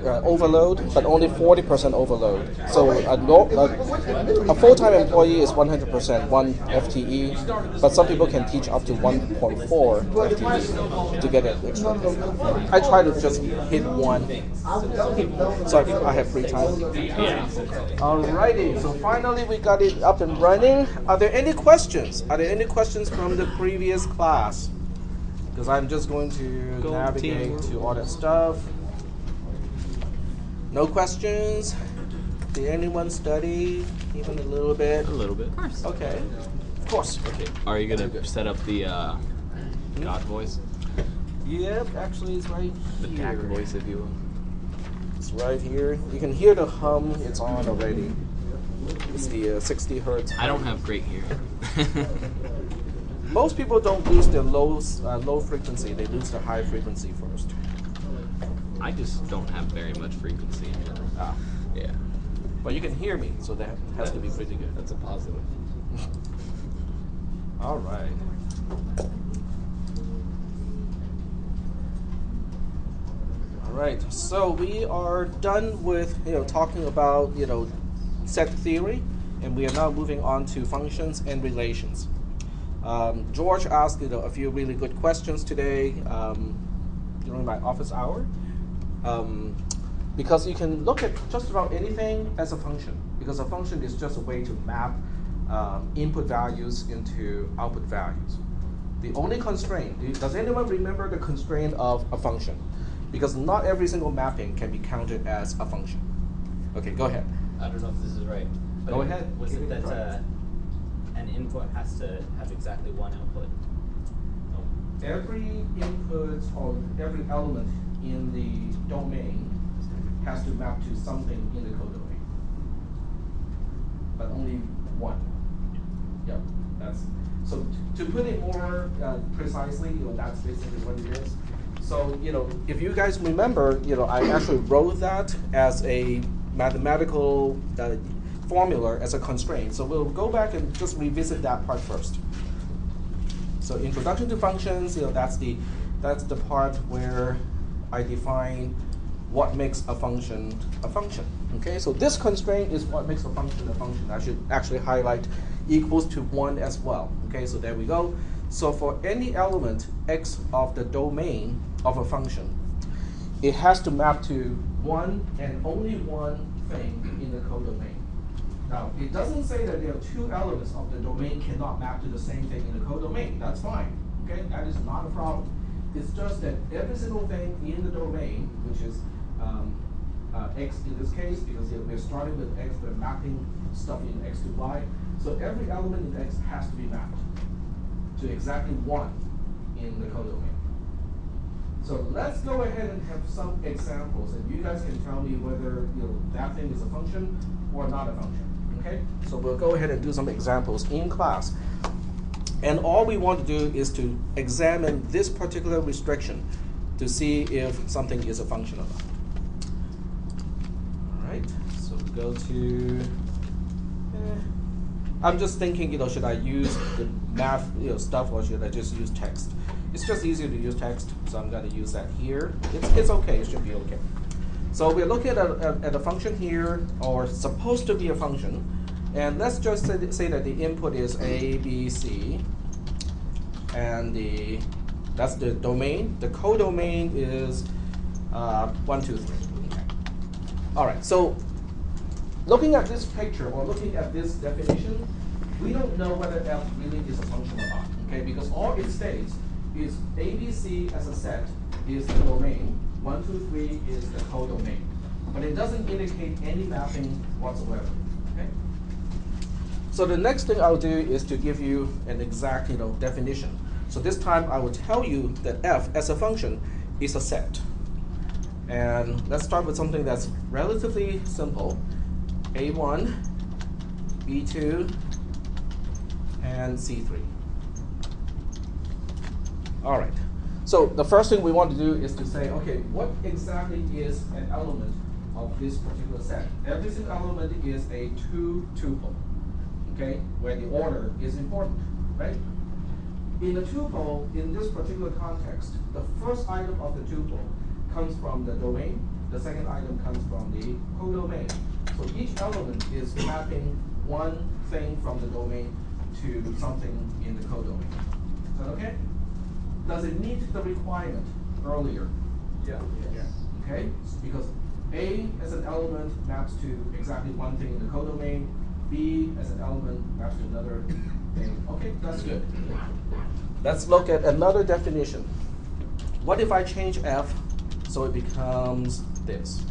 overload, but only 40% overload. So a full-time employee is 100%, 1 FTE, but some people can teach up to 1.4 FTE to get it extra. I try to just hit 1, so I have free time. Alrighty, so finally we got it up and running. Are there any questions? Are there any questions from the previous class? Because I'm just going to navigate to all that stuff. No questions? Did anyone study even a little bit? A little bit. Of course. Okay. Of course. Okay. Are you going to set up the God voice? Yep, actually it's right the here. The DAC voice, if you will. It's right here. You can hear the hum. It's on already. It's the 60 hertz. I don't have great hearing. Most people don't lose their low frequency. They lose their high frequency first. I just don't have very much frequency. Ah. Yeah. But you can hear me, so that has to be pretty good. That's a positive. All right. All right. So we are done with talking about set theory, and we are now moving on to functions and relations. George asked a few really good questions today during my office hour. Because you can look at just about anything as a function, because a function is just a way to map input values into output values. The only constraint, does anyone remember the constraint of a function? Because not every single mapping can be counted as a function. Okay, go ahead. I don't know if this is right. Go ahead. Was it that an input has to have exactly one output? No. Every input or every element in the domain has to map to something in the codomain, but only one. Yep, that's so. To put it more precisely, that's basically what it is. So, if you guys remember, I actually wrote that as a mathematical formula as a constraint. So we'll go back and just revisit that part first. So introduction to functions, that's the part where I define what makes a function a function. Okay, so this constraint is what makes a function a function. I should actually highlight equals to 1 as well. Okay, so there we go. So for any element x of the domain of a function, it has to map to one and only one thing in the codomain. Now, it doesn't say that there are two elements of the domain cannot map to the same thing in the codomain. That's fine. Okay, that is not a problem. It's just that every single thing in the domain, which is x in this case, because we're starting with x, we're mapping stuff in x to y. So every element in x has to be mapped to exactly 1 in the codomain. So let's go ahead and have some examples, and you guys can tell me whether that thing is a function or not a function. Okay? So we'll go ahead and do some examples in class. And all we want to do is to examine this particular restriction to see if something is a function or not. All right, so we go to, I'm just thinking, should I use the math stuff or should I just use text? It's just easier to use text, so I'm going to use that here. It's okay, it should be okay. So we're looking at a function here, or supposed to be a function. And let's just say that the input is A, B, C, and that's the domain. The codomain is 1, 2, 3. Okay. All right. So looking at this picture or looking at this definition, we don't know whether f really is a function or not. Okay, because all it states is A, B, C as a set is the domain. 1, 2, 3 is the codomain, but it doesn't indicate any mapping whatsoever. Okay. So the next thing I'll do is to give you an exact definition. So this time I will tell you that f as a function is a set. And let's start with something that's relatively simple. A1, B2, and C3. All right. So the first thing we want to do is to say, okay, what exactly is an element of this particular set? Every single element is a 2 tuple. Okay, where the order is important, right? In the tuple, in this particular context, the first item of the tuple comes from the domain, the second item comes from the codomain. So each element is mapping one thing from the domain to something in the codomain. Is that okay? Does it meet the requirement earlier? Yeah. Yes. Okay, because A as an element maps to exactly one thing in the codomain, B as an element maps to another thing. Okay, that's good. Let's look at another definition. What if I change F so it becomes this?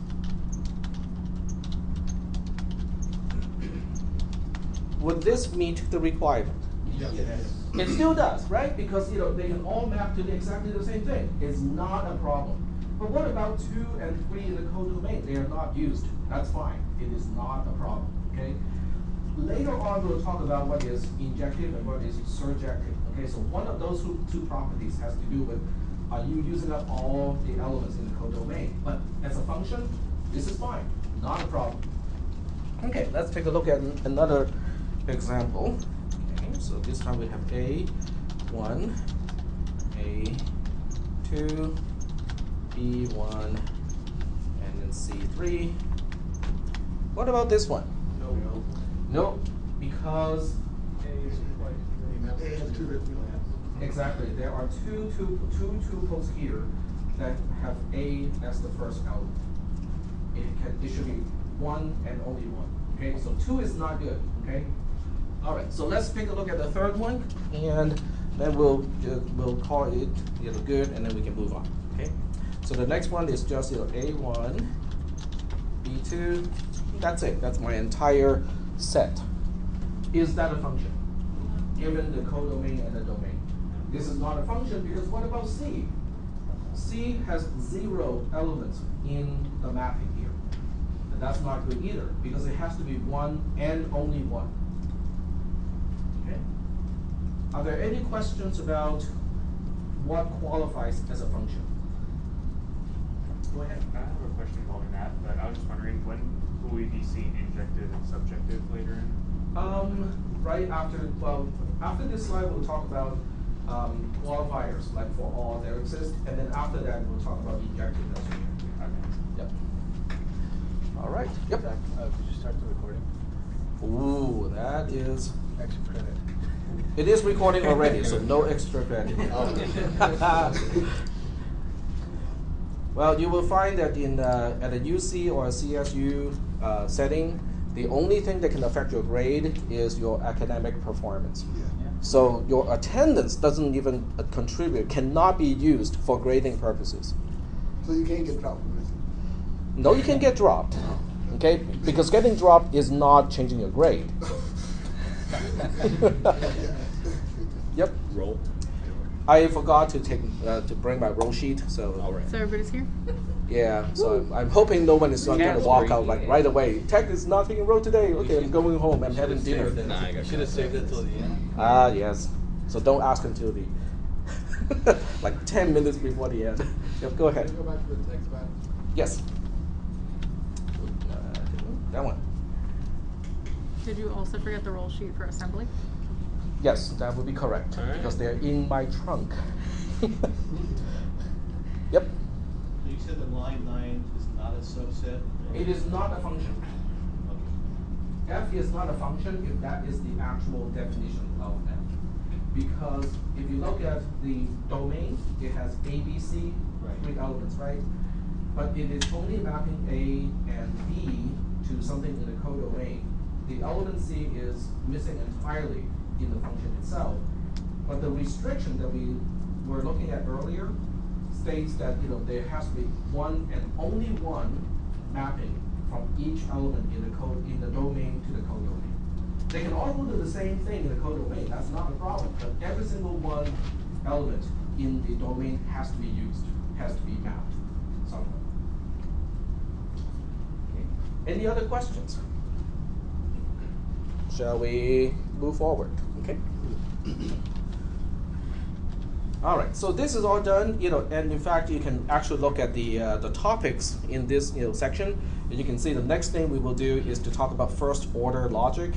Would this meet the requirement? Yes. It still does, right? Because they can all map to exactly the same thing. It's not a problem. But what about 2 and 3 in the codomain? They are not used. That's fine. It is not a problem. Okay. Later on, we'll talk about what is injective and what is surjective. Okay. So one of those two properties has to do with are you using up all the elements in the codomain? But as a function, this is fine. Not a problem. Okay. Let's take a look at another example. Okay. So this time we have A1, A2. B1, and then C3. What about this one? No. No, because exactly there are two tuples here that have A as the first element. It should be 1 and only 1. Okay, so 2 is not good. Okay, all right. So let's take a look at the third one, and then we'll call it good, and then we can move on. Okay. So the next one is just A1, B2. That's it. That's my entire set. Is that a function? Given the codomain and the domain. This is not a function because what about C? C has 0 elements in the mapping here. And that's not good either because it has to be 1 and only 1. Okay. Are there any questions about what qualifies as a function? Go ahead. I have a question involving that, but I was just wondering, when will we be seeing injective and subjective later in? Right after, after this slide, we'll talk about qualifiers, like for all there exist, and then after that, we'll talk about injective and subjective. Okay. Yep. All right. Yep. Did you start the recording? Ooh, that is. Extra credit. It is recording already, so no extra credit. Well, you will find that in at a UC or a CSU setting, the only thing that can affect your grade is your academic performance. Yeah. So your attendance doesn't even contribute, cannot be used for grading purposes. So you can't get dropped. No, you can get dropped, okay? Because getting dropped is not changing your grade. Yep. Roll. I forgot to take to bring my roll sheet, so. All right. So everybody's here? Yeah, so I'm hoping no one is not going to Can't walk bring out like it. right away. Tech is not taking roll today. Okay, I'm going home. I'm having dinner. Nah, I got Should have saved it till the end. Ah, yes. So don't ask until the like 10 minutes before the end. Yep, go ahead. Can you go back to the text back? Yes. That one. Did you also forget the roll sheet for assembly? Yes, that would be correct All right. because they're in my trunk. Yep. So you said that line 9 is not a subset? It is not a function. Okay. F is not a function if that is the actual definition of F. Because if you look at the domain, it has A, B, C, Right. 3 elements, right? But it is only mapping A and B to something in the codomain. The element C is missing entirely in the function itself. But the restriction that we were looking at earlier states that there has to be one and only one mapping from each element in the domain to the codomain. They can all go to the same thing in the codomain. That's not a problem. But every single one element in the domain has to be used, has to be mapped somewhere. Okay. Any other questions? Shall we move forward? Okay. All right. So this is all done. And in fact, you can actually look at the topics in this section. And you can see the next thing we will do is to talk about first order logic.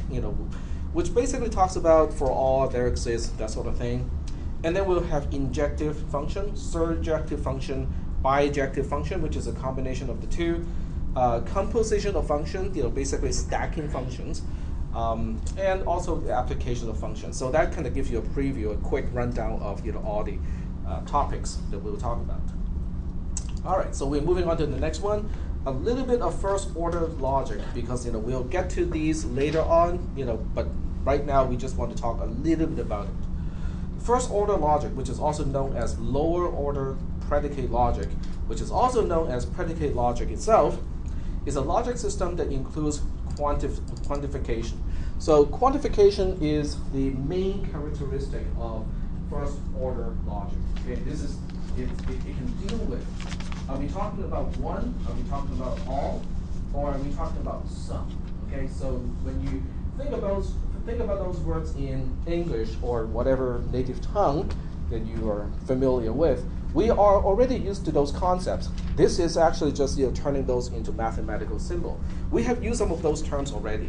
Which basically talks about for all there exists, that sort of thing. And then we'll have injective function, surjective function, bijective function, which is a combination of the two, composition of function, basically stacking functions, and also the application of functions. So that kind of gives you a preview, a quick rundown of all the topics that we'll talk about. All right, so we're moving on to the next one. A little bit of first order logic, because we'll get to these later on, but right now we just want to talk a little bit about it. First order logic, which is also known as lower order predicate logic, which is also known as predicate logic itself, is a logic system that includes quantification. So quantification is the main characteristic of first order logic. Okay, this is it can deal with, are we talking about one, are we talking about all, or are we talking about some? Okay, so when you think about those words in English or whatever native tongue that you are familiar with, we are already used to those concepts. This is actually just turning those into mathematical symbol. We have used some of those terms already.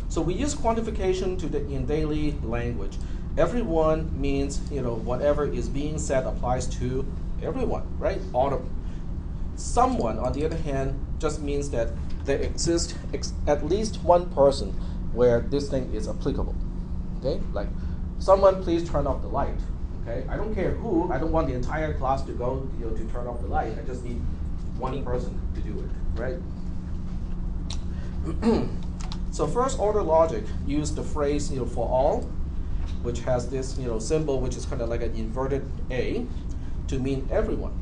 So we use quantification in daily language. Everyone means whatever is being said applies to everyone, right? All of them. Someone, on the other hand, just means that there exists at least one person where this thing is applicable. Okay, like someone please turn off the light. Okay, I don't care who. I don't want the entire class to go to turn off the light. I just need one person to do it, right? So first order logic use the phrase for all, which has this symbol which is kind of like an inverted A, to mean everyone,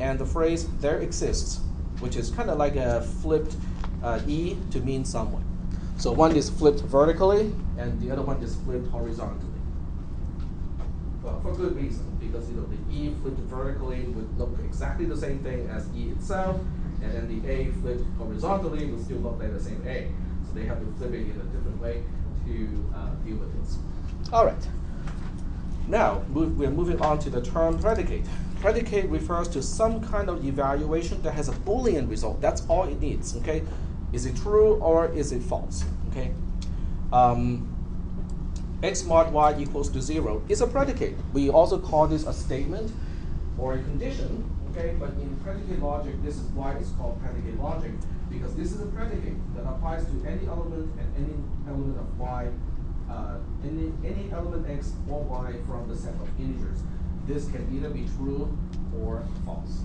and the phrase there exists, which is kind of like a flipped E, to mean someone. So one is flipped vertically, and the other one is flipped horizontally. Well, for good reason, because the E flipped vertically would look exactly the same thing as E itself, and then the A flipped horizontally would still look like the same A. So they have to flip it in a different way to deal with this. All right. Now, we're moving on to the term predicate. Predicate refers to some kind of evaluation that has a Boolean result. That's all it needs, okay? Is it true or is it false, okay? X mod y equals to 0 is a predicate. We also call this a statement or a condition, okay? But in predicate logic, this is why it's called predicate logic, because this is a predicate that applies to any element and any element of y, any element x or y from the set of integers. This can either be true or false.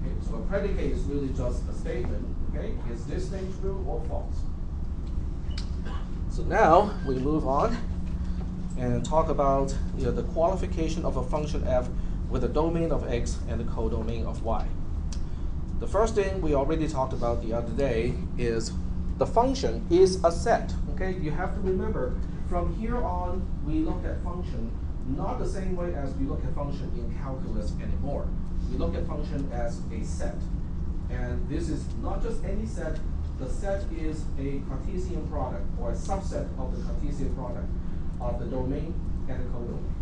Okay, so a predicate is really just a statement. Okay, is this thing true or false? So now we move on and talk about the qualification of a function f with a domain of x and a codomain of y. The first thing we already talked about the other day is the function is a set. Okay, you have to remember from here on we look at function not the same way as we look at function in calculus anymore. We look at function as a set. And this is not just any set. The set is a Cartesian product or a subset of the Cartesian product of the domain and the codomain.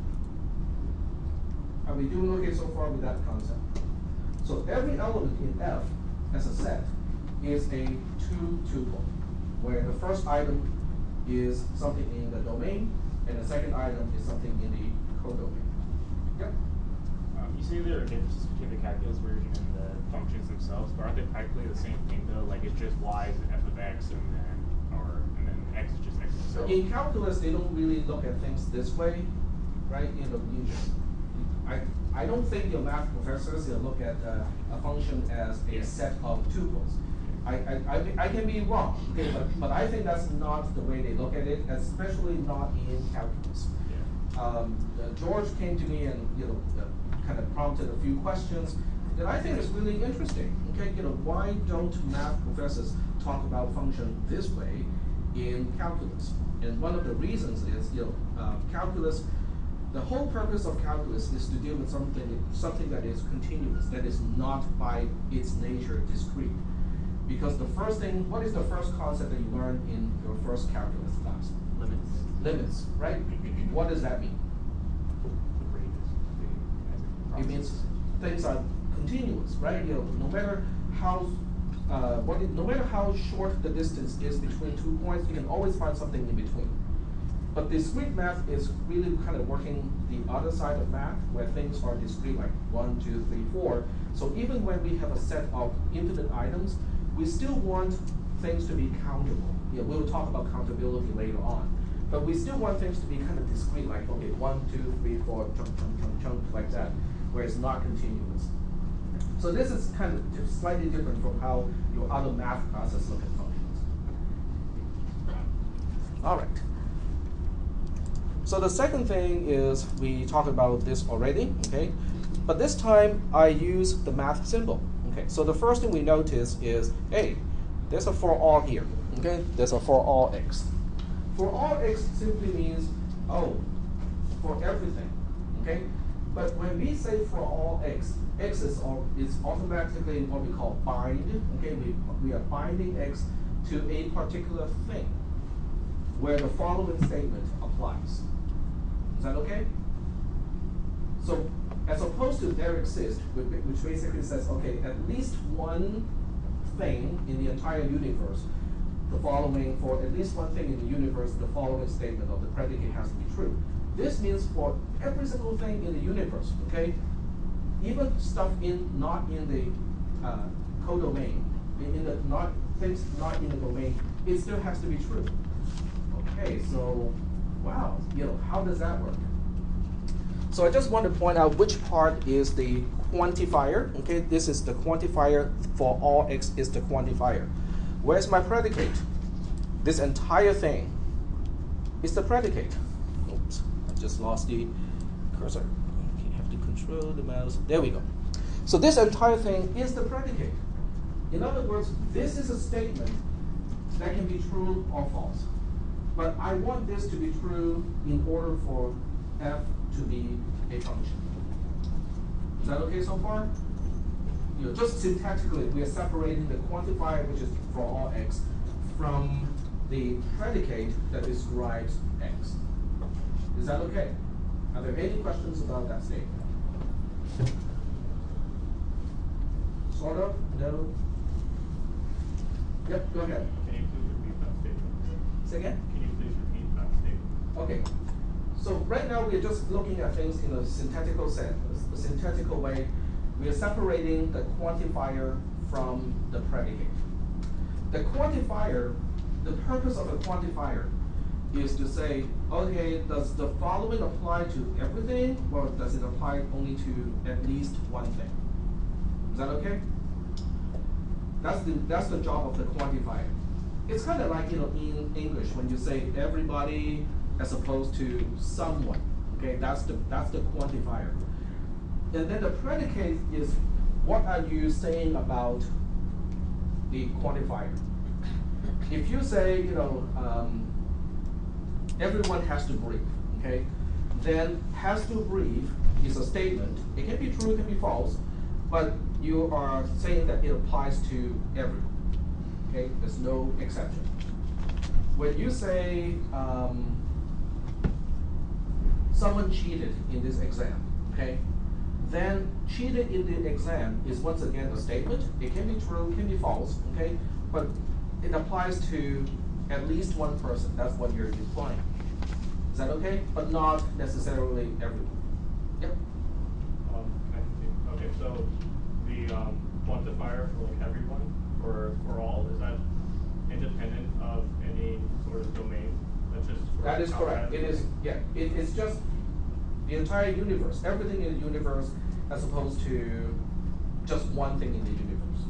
Are we doing okay so far with that concept? So every element in F as a set is a two-tuple, where the first item is something in the domain and the second item is something in the codomain. Yep. You say there are differences between the calculus version and the functions themselves, but aren't they practically the same thing though? Like it's just y is f of x and then x is just x itself. In calculus, they don't really look at things this way, right? I don't think your math professors look at a function as a set of tuples. I can be wrong, okay, but I think that's not the way they look at it, especially not in calculus. Yeah. George came to me and kind of prompted a few questions that I think is really interesting. Okay, why don't math professors talk about function this way in calculus? And one of the reasons is calculus. The whole purpose of calculus is to deal with something that is continuous, that is not by its nature discrete. Because the first thing, what is the first concept that you learned in your first calculus class? Limits. Limits, right? What does that mean? It means things are continuous, right? No matter how no matter how short the distance is between 2 points, you can always find something in between. But discrete math is really kind of working the other side of math, where things are discrete, like 1, 2, 3, 4. So even when we have a set of infinite items, we still want things to be countable. Yeah, we'll talk about countability later on. But we still want things to be kind of discrete, like, okay, 1, 2, 3, 4, chunk, chunk, chunk, chunk, like that, where it's not continuous. So this is kind of slightly different from how your other math classes look at functions. All right. So the second thing is we talked about this already, okay? But this time I use the math symbol. Okay, so the first thing we notice is, hey, there's a for all here. Okay, there's a for all x. For all x simply means, oh, for everything. Okay? But when we say for all x, x is automatically what we call bind. Okay, we are binding x to a particular thing where the following statement applies. Is that okay? So as opposed to there exists, which basically says, okay, at least one thing in the entire universe, the following, for at least one thing in the universe, the following statement of the predicate has to be true. This means for every single thing in the universe, okay, even stuff not in the codomain, things not in the domain, it still has to be true. Okay, so wow, how does that work? So I just want to point out which part is the quantifier. Okay, this is the quantifier for all x is the quantifier. Where's my predicate? This entire thing is the predicate. Oops, I just lost the cursor. Okay, have to control the mouse. There we go. So this entire thing is the predicate. In other words, this is a statement that can be true or false. But I want this to be true in order for f to be a function. Is that okay so far? Just syntactically, we are separating the quantifier, which is for all x, from the predicate that describes x. Is that okay? Are there any questions about that statement? Sort of? No? Yep, go ahead. Can you please repeat that statement? Say again? Can you please repeat that statement? Okay. So right now we're just looking at things in a syntactical sense, a syntactical way. We are separating the quantifier from the predicate. The quantifier, the purpose of a quantifier is to say, okay, does the following apply to everything, or does it apply only to at least one thing? Is that okay? That's the job of the quantifier. It's kind of like in English when you say everybody as opposed to someone. Okay, that's the quantifier. And then the predicate is what are you saying about the quantifier? If you say, everyone has to breathe, okay, then has to breathe is a statement. It can be true, it can be false, but you are saying that it applies to everyone. Okay, there's no exception. When you say someone cheated in this exam, okay, then cheated in the exam is once again a statement. It can be true, it can be false, okay, but it applies to at least one person. That's what you're implying. Is that okay? But not necessarily everyone. Yep. Okay, so the quantifier for like everyone, for all, is that independent of any sort of domain? That's just That is correct. It is, yeah. It's just the entire universe, everything in the universe, as opposed to just one thing in the universe,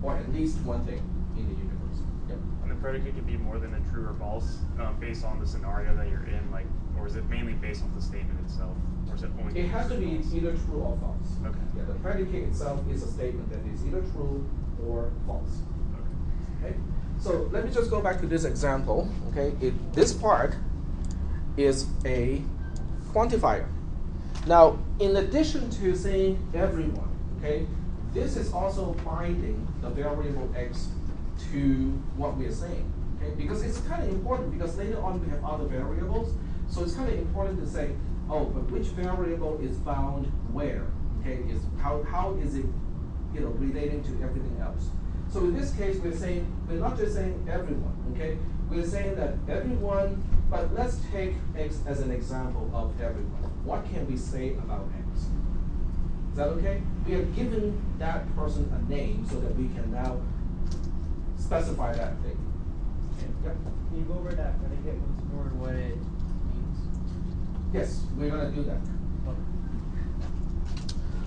or at least one thing in the universe. Yep. And the predicate could be more than a true or false, based on the scenario that you're in, like, or is it mainly based on the statement itself, or is it only? It has to be either true or false. Okay. Yeah, the predicate itself is a statement that is either true or false. Okay. So let me just go back to this example. Okay, this part is a quantifier. Now, in addition to saying everyone, okay, this is also binding the variable x to what we are saying. Okay, because it's kind of important, because later on we have other variables, so it's kind of important to say, oh, but which variable is bound where? Okay, is how is it, relating to everything else? So in this case, we're not just saying everyone. Okay, we're saying that everyone But let's take X as an example of everyone. What can we say about X? Is that okay? We are giving that person a name so that we can now specify that thing. Okay, yep. Can you go over that predicate once more and what it means? Yes, we're going to do that. Okay.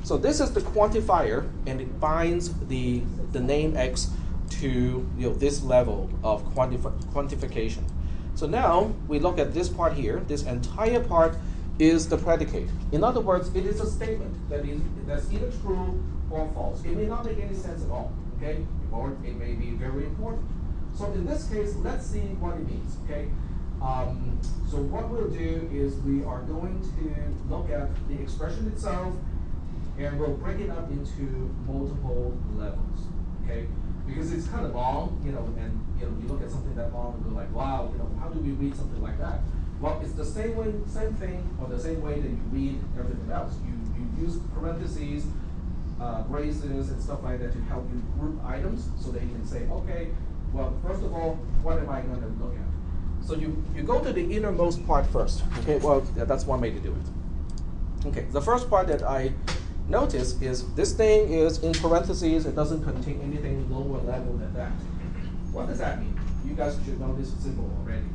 So this is the quantifier, and it binds the name X to this level of quantification. So now we look at this part here. This entire part is the predicate. In other words, it is a statement that's either true or false. It may not make any sense at all, okay? Or it may be very important. So in this case, let's see what it means, okay? So what we'll do is we are going to look at the expression itself, and we'll break it up into multiple levels, okay? Because it's kind of long, and you look at something that long and go like, wow, how do we read something like that? Well, it's the same thing, or the same way that you read everything else. You use parentheses, braces, and stuff like that to help you group items, so that you can say, okay, well, first of all, what am I going to look at? So you go to the innermost part first. Okay, well, that's one way to do it. Okay, the first part that I notice is this thing is in parentheses. It doesn't contain anything lower level than that. What does that mean? You guys should know this symbol already.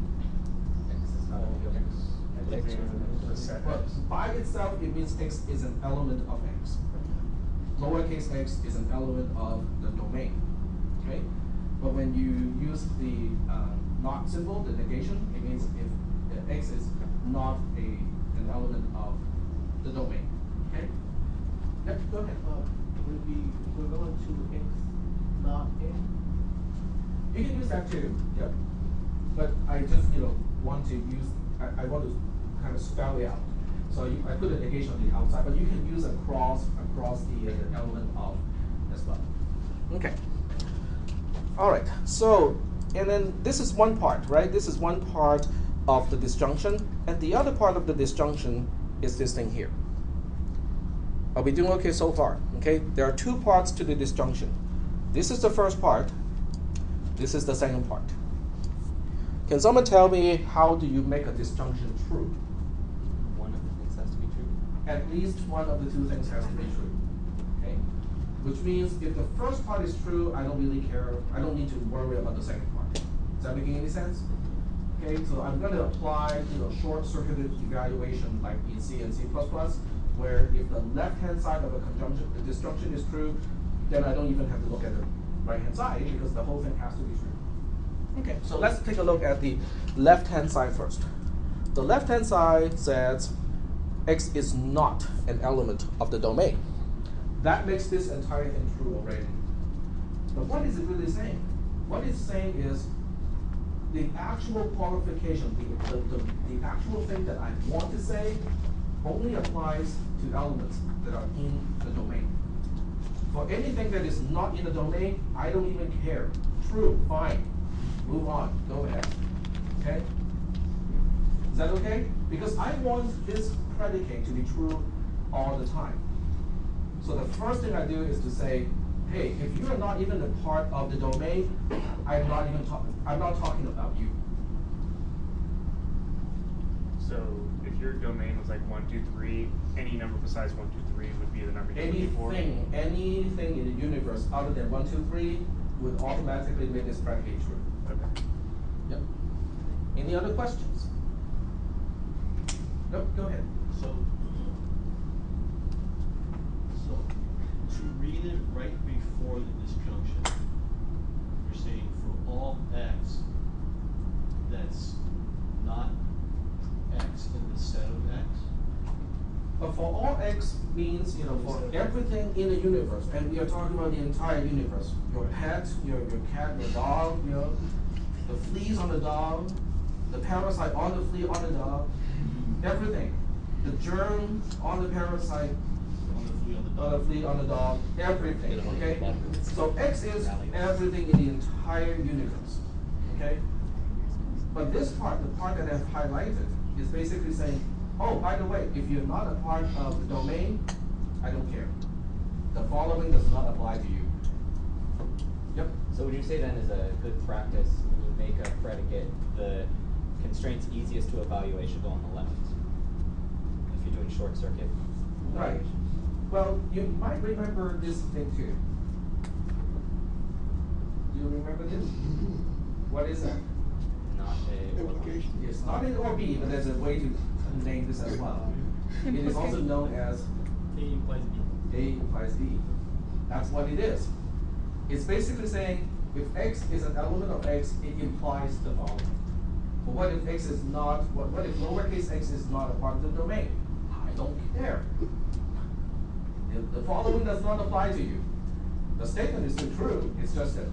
Well, by itself, it means X is an element of X. Lowercase x is an element of the domain. Okay? But when you use the not symbol, the negation, it means if X is not an element of the domain. Okay? Yep, go ahead. Would it be equivalent to X not A? You can use that too. Yep. But I just want to use I want to kind of spell it out. So I put a negation on the outside, but you can use across the element of as well. Okay. All right. So, and then this is one part, right? This is one part of the disjunction, and the other part of the disjunction is this thing here. Are we doing okay so far? Okay. There are two parts to the disjunction. This is the first part. This is the second part. Can someone tell me how do you make a disjunction true? One of the things has to be true. At least one of the two things has to be true. Okay? Which means if the first part is true, I don't really care. I don't need to worry about the second part. Is that making any sense? Okay, so I'm going to apply short-circuited evaluation like in C and C++, where if the left-hand side of a conjunction, the disjunction is true, then I don't even have to look at the right-hand side because the whole thing has to be true. Okay, so let's take a look at the left-hand side first. The left-hand side says X is not an element of the domain. That makes this entire thing true already. But what is it really saying? What it's saying is the actual qualification, the actual thing that I want to say only applies to elements that are in the domain. For anything that is not in the domain, I don't even care. True, fine. Move on, go ahead. Okay? Is that okay? Because I want this predicate to be true all the time. So the first thing I do is to say, hey, if you are not even a part of the domain, I'm not talking about you. So if your domain was like 1, 2, 3, any number besides 1, 2, 3 would be the number you're looking for? Anything in the universe other than 1, 2, 3 would automatically make this predicate true. Okay. Yep. Any other questions? Nope, go ahead. So to read it right before the disjunction, you're saying for all x that's not x in the set of x? But for all x means, for everything in the universe, and we are talking about the entire universe. Your pet, your cat, your dog, the fleas on the dog, the parasite on the flea on the dog, everything. The germ on the parasite, On the flea on the on dog? the flea on the dog, everything, okay? So x is everything in the entire universe, okay? But this part, the part that I've highlighted, is basically saying, oh, by the way, if you're not a part of the domain, I don't care. The following does not apply to you. Yep. So would you say then is a good practice when you make a predicate, the constraints easiest to evaluate should go on the left. If you're doing short circuit. Right. Well, you might remember this thing too. Do you remember this? What is that? Not A or B. It's not an or B, but there's a way to name this as well. It is also known as A implies B. A implies B. That's what it is. It's basically saying if X is an element of X, it implies the following. But what if X is not, what if lowercase x is not a part of the domain? I don't care. The following does not apply to you. The statement is still true, it's just that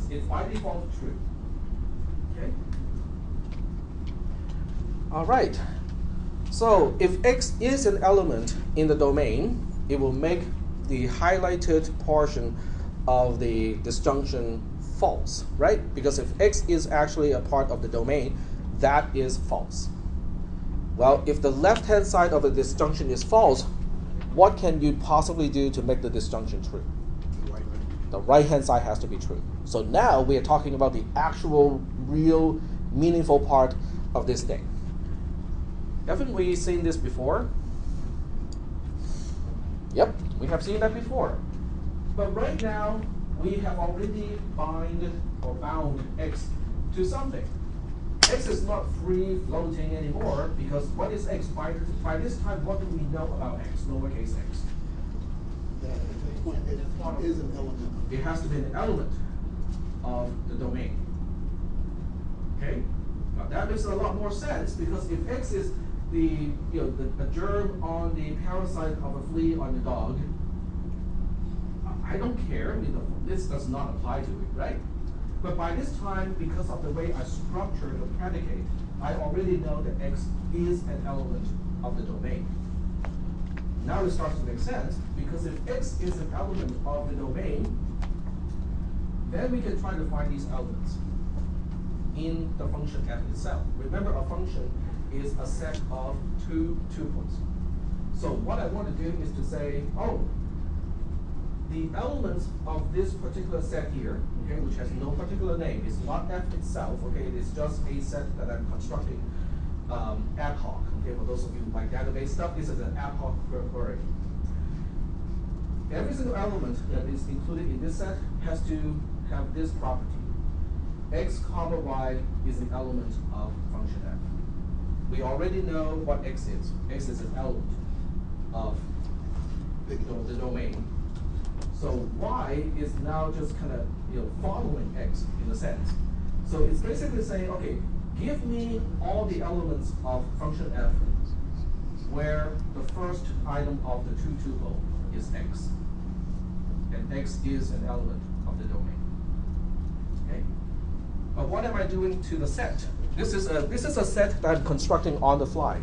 it's by default true. Okay? All right. So if X is an element in the domain, it will make the highlighted portion of the disjunction false, right? Because if X is actually a part of the domain, that is false. Well, if the left-hand side of the disjunction is false, what can you possibly do to make the disjunction true? The right-hand side has to be true. So now we are talking about the actual, real, meaningful part of this thing. Haven't we seen this before? Yep, we have seen that before. But right now, we have already bound X to something. X is not free floating anymore because what is X? By this time, what do we know about X, lowercase x? It is an element. It has to be an element of the domain. Okay? Now that makes a lot more sense because if X is the germ on the parasite of a flea on the dog, I don't care. This does not apply to it, right? But by this time, because of the way I structure the predicate, I already know that X is an element of the domain. Now it starts to make sense because if X is an element of the domain, then we can try to find these elements in the function f itself. Remember, a function is a set of two tuples. So what I want to do is to say, oh, the elements of this particular set here, okay, which has no particular name, is not f itself, okay, it is just a set that I'm constructing ad hoc. Okay, for those of you who like database stuff, this is an ad hoc query. Every single element that is included in this set has to have this property. X comma y is an element of function f. We already know what X is. X is an element of the domain. So y is now just kind of following X in a sense. So it's basically saying, okay, give me all the elements of function f where the first item of the two tuple is X. And X is an element of the domain. Okay? But what am I doing to the set? This is a set that I'm constructing on the fly.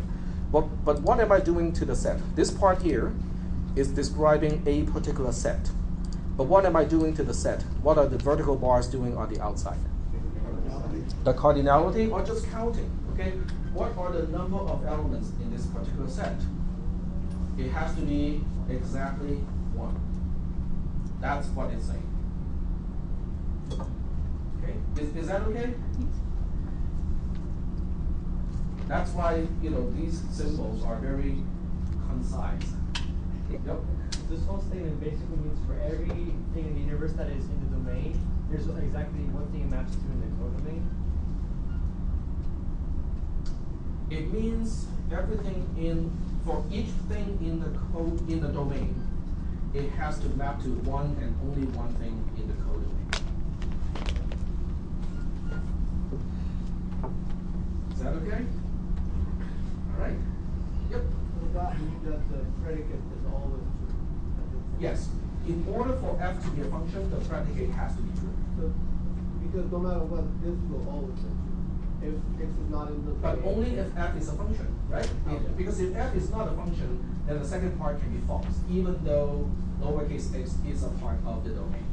But what am I doing to the set? This part here is describing a particular set. But what am I doing to the set? What are the vertical bars doing on the outside? The cardinality or just counting? Okay? What are the number of elements in this particular set? It has to be exactly 1. That's what it's saying. Okay? Is that okay? That's why these symbols are very concise. Yep. This whole statement basically means for everything in the universe that is in the domain, there's exactly one thing it maps to in the codomain. It means everything for each thing in the domain, it has to map to one and only one thing in the codomain. Is that okay? All right. Yep. That means that the predicate is always true. Yes. In order for f to be a function, the predicate has to be true. So, because no matter what, this will always be true. If X is not in the But domain. only if f is a function, right? Because if f is not a function, then the second part can be false, even though lowercase x is a part of the domain.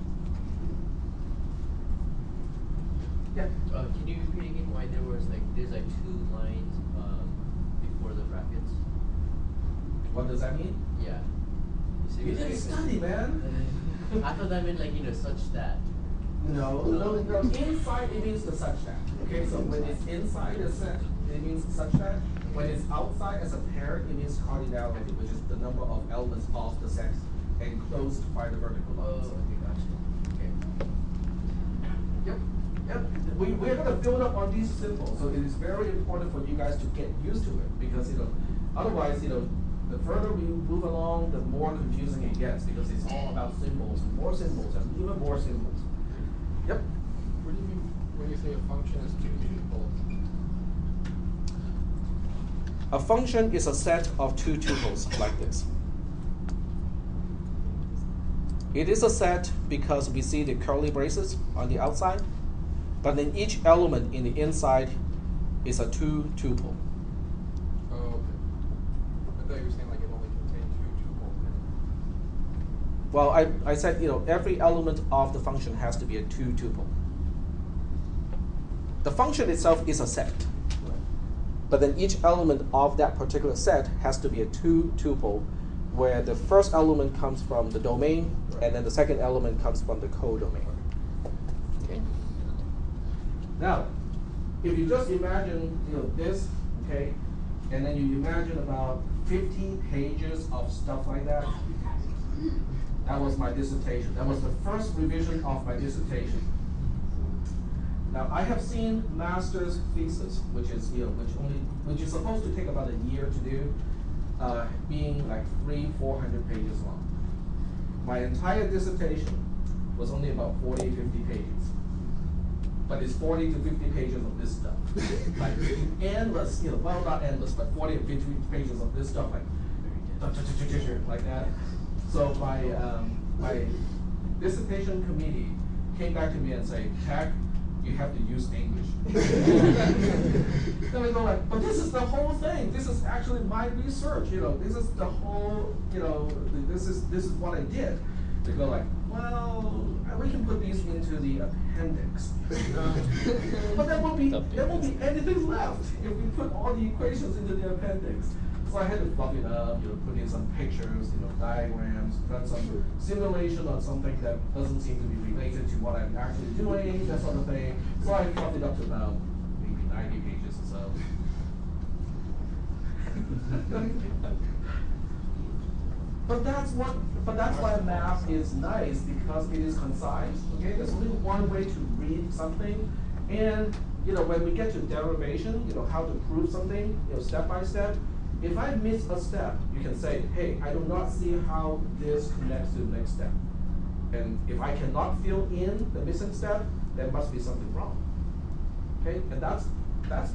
Yeah. Can you repeat again why there's 2 lines before the brackets? What does that mean? Yeah. You didn't study, man. I thought that meant such that. No, inside it means the such that. Okay, so when it's inside a set, it means such that. When it's outside as a pair, it means cardinality, which is the number of elements of the set enclosed by the vertical lines. Oh, okay, gotcha. Okay. Yep. We're going to build up on these symbols, so it is very important for you guys to get used to it, because otherwise, the further we move along, the more confusing it gets, because it's all about symbols, and more symbols, and even more symbols. Yep. What do you mean when you say a function is two tuples? A function is a set of two tuples like this. It is a set because we see the curly braces on the outside, but then each element in the inside is a two tuple. Oh, okay. I thought you were saying like it only contained two tuples. Well, I said, every element of the function has to be a two tuple. The function itself is a set, but then each element of that particular set has to be a two tuple, where the first element comes from the domain, and then the second element comes from the codomain. Okay. Now, if you just imagine, this, okay, and then you imagine about 50 pages of stuff like that. That was my dissertation. That was the first revision of my dissertation. Now, I have seen master's thesis, which is which is supposed to take about a year to do, being like 300-400 pages long. My entire dissertation was only about 40-50 pages, but it's 40 to 50 pages of this stuff, like endless, well, not endless, but 40 to 50 pages of this stuff, like that. So my dissertation committee came back to me and said, "Jack, you have to use English." Then we go like, "But this is the whole thing. This is actually my research. This is the whole. This is what I did." They go like, "Well, we can put these into the appendix." But there won't be anything left if we put all the equations into the appendix. So I had to fluff it up, put in some pictures, diagrams, run some simulation on something that doesn't seem to be related to what I'm actually doing, that sort of thing. So I fluffed it up to about maybe 90 pages or so. But that's why math is nice, because it is concise. Okay, there's only one way to read something, and when we get to derivation, how to prove something, step by step. If I miss a step, you can say, "Hey, I do not see how this connects to the next step." And if I cannot fill in the missing step, there must be something wrong. Okay, and that's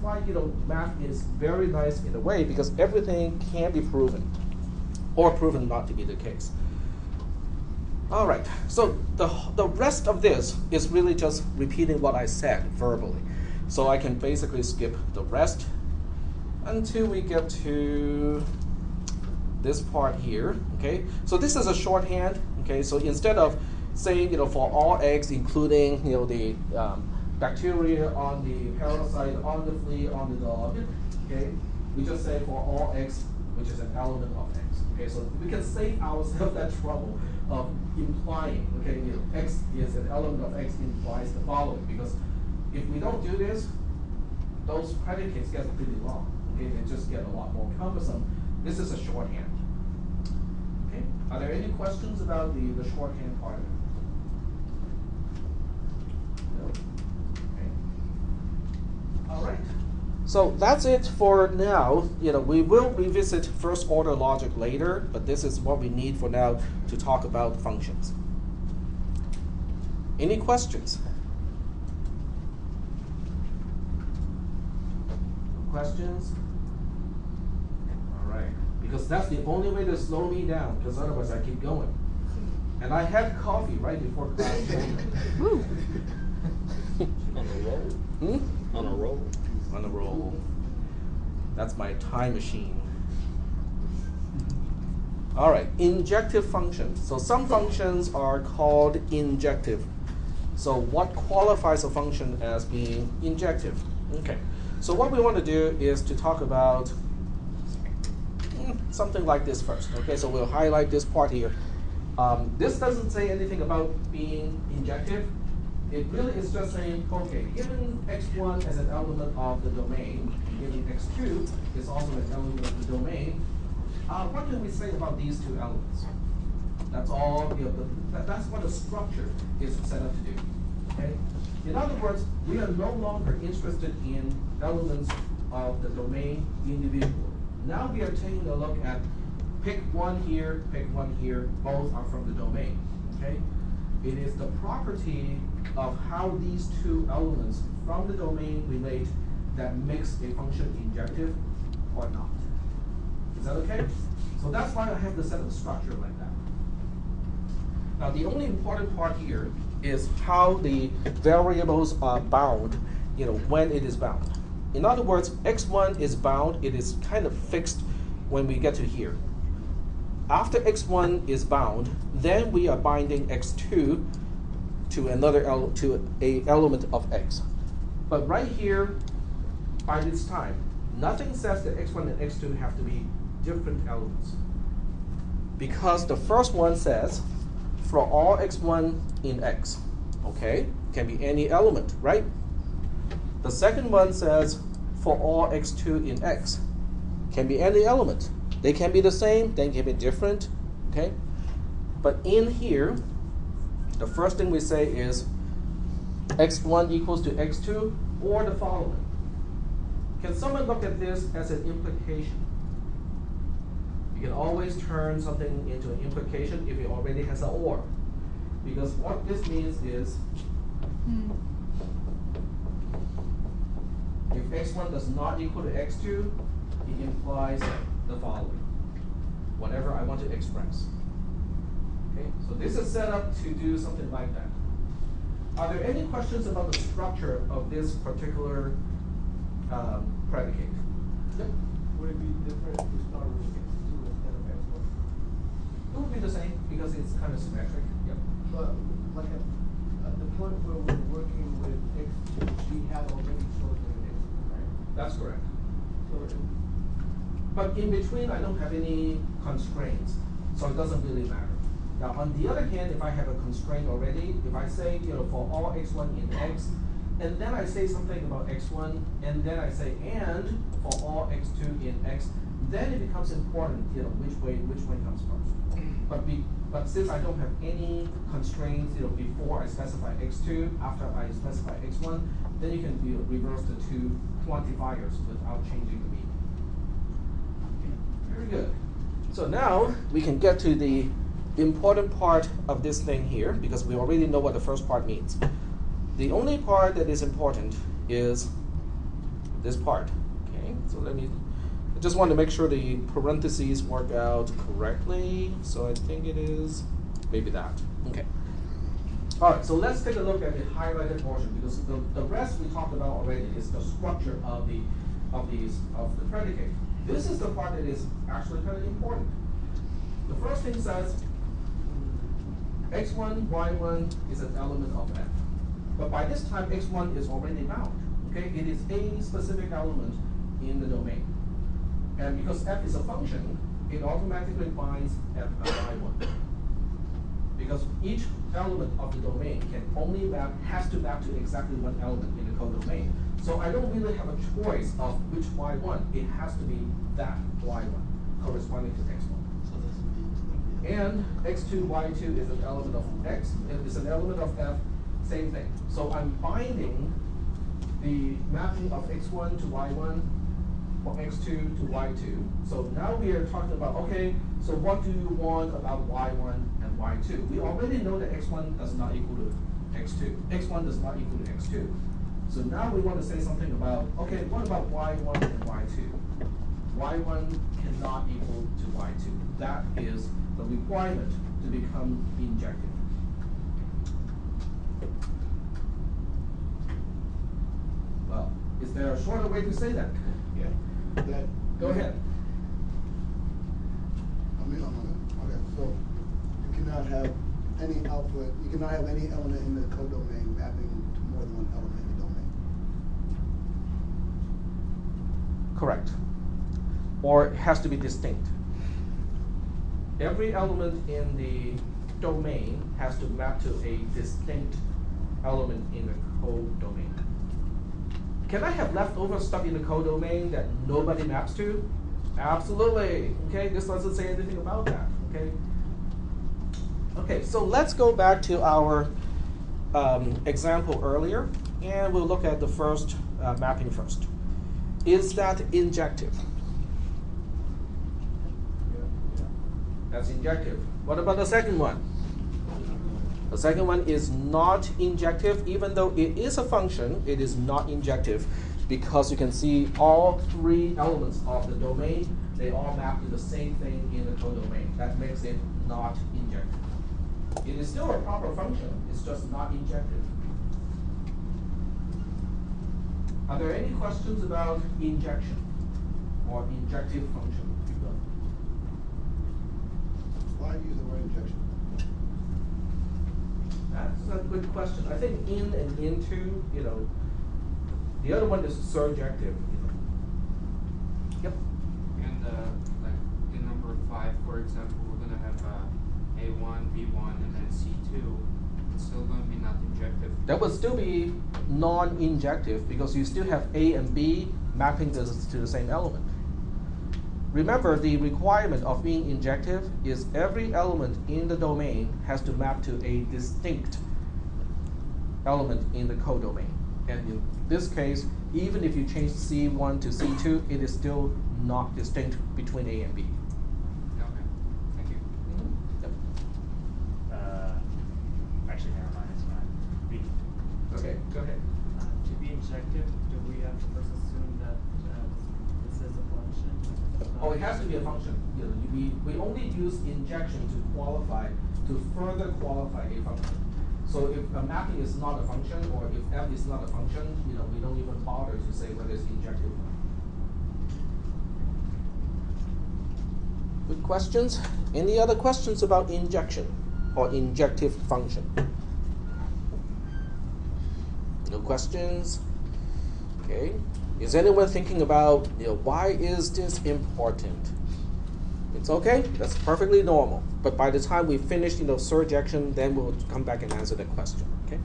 why math is very nice in a way, because everything can be proven, or proven not to be the case. All right, so the rest of this is really just repeating what I said verbally. So I can basically skip the rest until we get to this part here, okay? So this is a shorthand, okay? So instead of saying, for all eggs, including, the bacteria on the parasite, on the flea, on the dog, okay? We just say for all eggs, which is an element of eggs, okay? So we can save ourselves that trouble of implying, okay? X is an element of X implies the following, because if we don't do this, those predicates get pretty long. Okay, they just get a lot more cumbersome. This is a shorthand. Okay, are there any questions about the shorthand part of it? No? Okay. All right. So that's it for now. We will revisit first order logic later, but this is what we need for now to talk about functions. Any questions? Questions? All right, because that's the only way to slow me down, because otherwise I keep going. And I had coffee right before class. Woo. On a roll. On a roll. On a roll. That's my time machine. All right, injective functions. So some functions are called injective. So what qualifies a function as being injective? Okay. So what we want to do is to talk about something like this first. Okay, so we'll highlight this part here. This doesn't say anything about being injective. It really is just saying, okay, given x1 as an element of the domain, given x2 is also an element of the domain, what can we say about these two elements? That's all, that's what the structure is set up to do, okay? In other words, we are no longer interested in elements of the domain individually. Now we are taking a look at pick one here, both are from the domain, okay? It is the property of how these two elements from the domain relate that makes a function injective or not. Is that okay? So that's why I have the set of structure like that. Now the only important part here is how the variables are bound, when it is bound. In other words, x1 is bound, it is kind of fixed when we get to here. After x1 is bound, then we are binding x2 to a element of x. But right here, by this time, nothing says that x1 and x2 have to be different elements. Because the first one says, for all x1 in x, okay, can be any element, right? The second one says, for all x2 in x, can be any element. They can be the same, they can be different, okay? But in here, the first thing we say is x1 equals to x2 or the following. Can someone look at this as an implication? You can always turn something into an implication if it already has an or. Because what this means is if x1 does not equal to x2, it implies the following, whatever I want to express. Okay, so this is set up to do something like that. Are there any questions about the structure of this particular predicate? Yep. Would it be different if we start with x2 instead of x1? It would be the same because it's kind of symmetric. Yep. But like at the point where we're working with x2, we had already chosen x2, right? That's correct. So But in between, I don't have any constraints, so it doesn't really matter. Now, on the other hand, if I have a constraint already, if I say, for all x1 in x, and then I say something about x1, and then I say and for all x2 in x, then it becomes important, which one comes first. But since I don't have any constraints, before I specify x2, after I specify x1, then you can reverse the two quantifiers without changing the meaning. Very good. So now we can get to the important part of this thing here, because we already know what the first part means. The only part that is important is this part. Okay, so I just want to make sure the parentheses work out correctly. So I think it is maybe that. Okay. All right, so let's take a look at the highlighted portion, because the rest we talked about already is the structure of the predicate. This is the part that is actually kind of important. The first thing says x1, y1 is an element of f. But by this time, x1 is already bound. Okay, it is a specific element in the domain. And because f is a function, it automatically binds f by y1. Because each element of the domain has to map to exactly one element in the codomain. So I don't really have a choice of which y1. It has to be that y1 corresponding to x1. And x2, y2 is an element of x. It is an element of f. Same thing. So I'm binding the mapping of x1 to y1 or x2 to y2. So now we are talking about, okay, so what do you want about y1 and y2? We already know that x1 does not equal to x2. x1 does not equal to x2. So now we want to say something about, okay, what about y1 and y2? y1 cannot equal to y2. That is the requirement to become injective. Well, is there a shorter way to say that? yeah, that Go ahead. Okay, so you cannot have any output, you cannot have any element in the codomain mapping to more than one element in the domain. Correct. Or it has to be distinct. Every element in the domain has to map to a distinct element in the codomain. Can I have leftover stuff in the codomain that nobody maps to? Absolutely. Okay, this doesn't say anything about that. Okay. Okay, so let's go back to our example earlier, and we'll look at the first mapping first. Is that injective? That's injective. What about the second one? The second one is not injective. Even though it is a function, it is not injective because you can see all three elements of the domain, they all map to the same thing in the codomain. That makes it not injective. It is still a proper function, it's just not injective. Are there any questions about injection or injective function? Why use the word injection? That's a good question. I think in and into, the other one is surjective. Yep. And like in number 5, for example, we're gonna have A1, B1, and then C2. It's still gonna be not injective. That would still be non-injective because you still have A and B mapping to the same element. Remember, the requirement of being injective is every element in the domain has to map to a distinct element in the codomain. And in this case, even if you change C1 to C2, it is still not distinct between A and B. Okay, thank you. Yep. Actually, never mind. It's fine. B. Okay, go ahead. To be injective, do we have to first assume that this is a function? Oh, it has to be a function. We only use injection to qualify, to further qualify a function. So if a mapping is not a function, or if f is not a function, we don't even bother to say whether it's injective or not. Good questions. Any other questions about injection or injective function? No questions? Okay. Is anyone thinking about, why is this important? It's okay, that's perfectly normal. But by the time we finish, surjection, then we'll come back and answer the question, okay?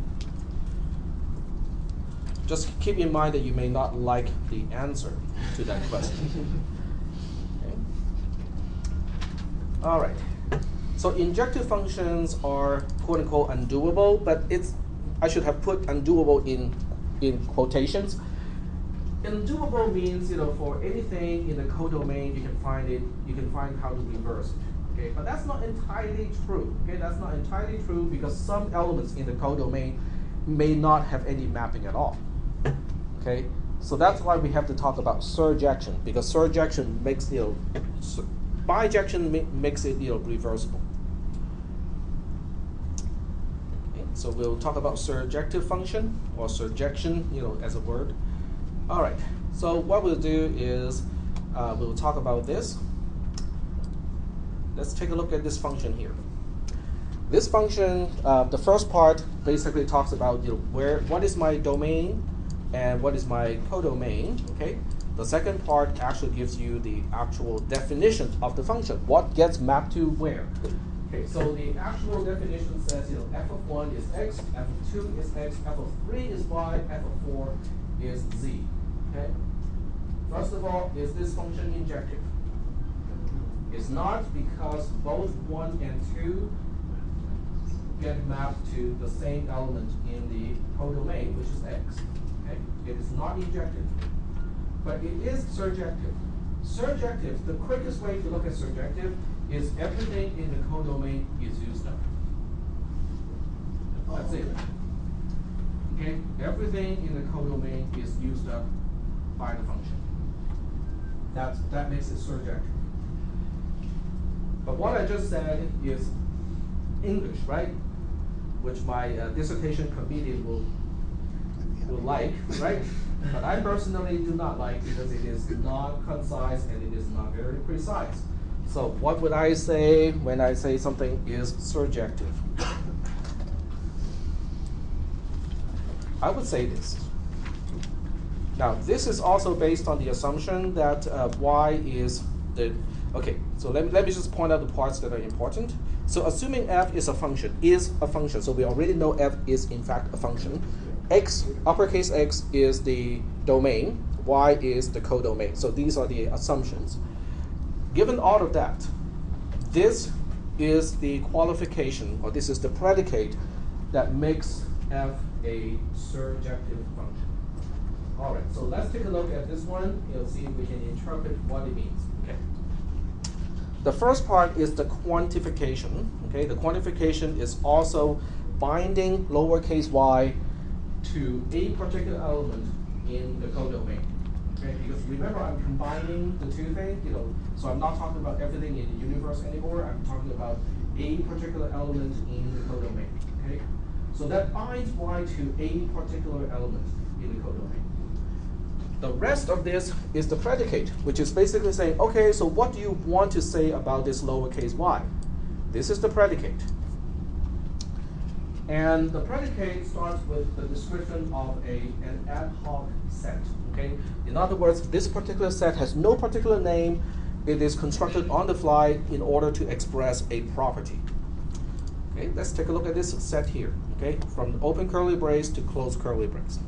Just keep in mind that you may not like the answer to that question. Okay. All right. So injective functions are quote unquote undoable, but I should have put undoable in quotations. Undoable means, for anything in the codomain, you can find how to reverse it. Okay, but that's not entirely true. Okay, that's not entirely true because some elements in the codomain may not have any mapping at all. Okay, so that's why we have to talk about surjection, because surjection makes bijection makes it reversible. Okay, so we'll talk about surjective function or surjection, as a word. All right, so what we'll do is we'll talk about this. Let's take a look at this function here. This function, the first part basically talks about what is my domain and what is my codomain. Okay. The second part actually gives you the actual definition of the function. What gets mapped to where? Okay. So the actual definition says f of 1 is x, f of 2 is x, f of 3 is y, f of 4 is z. Okay. First of all, is this function injective? It's not, because both 1 and 2 get mapped to the same element in the codomain, which is x. Okay? It is not injective, but it is surjective. Surjective, the quickest way to look at surjective is everything in the codomain is used up. That's it. Okay? Everything in the codomain is used up by the function. That makes it surjective. But what I just said is English, right? Which my dissertation committee will like, right? But I personally do not like, because it is not concise and it is not very precise. So what would I say when I say something is surjective? I would say this. Now, this is also based on the assumption that y is the, okay, so let me just point out the parts that are important. So assuming f is a function, so we already know f is in fact a function. X, uppercase X is the domain, Y is the codomain. So these are the assumptions. Given all of that, this is the qualification, or this is the predicate that makes f a surjective function. All right, so let's take a look at this one. See if we can interpret what it means. Okay. The first part is the quantification. Okay, the quantification is also binding lowercase y to a particular element in the codomain. Okay, because remember I'm combining the two things, so I'm not talking about everything in the universe anymore. I'm talking about a particular element in the codomain. Okay, so that binds y to a particular element in the codomain. The rest of this is the predicate, which is basically saying, okay, so what do you want to say about this lowercase y? This is the predicate. And the predicate starts with the description of an ad hoc set. Okay? In other words, this particular set has no particular name. It is constructed on the fly in order to express a property. Okay, let's take a look at this set here. Okay, from open curly brace to close curly brace.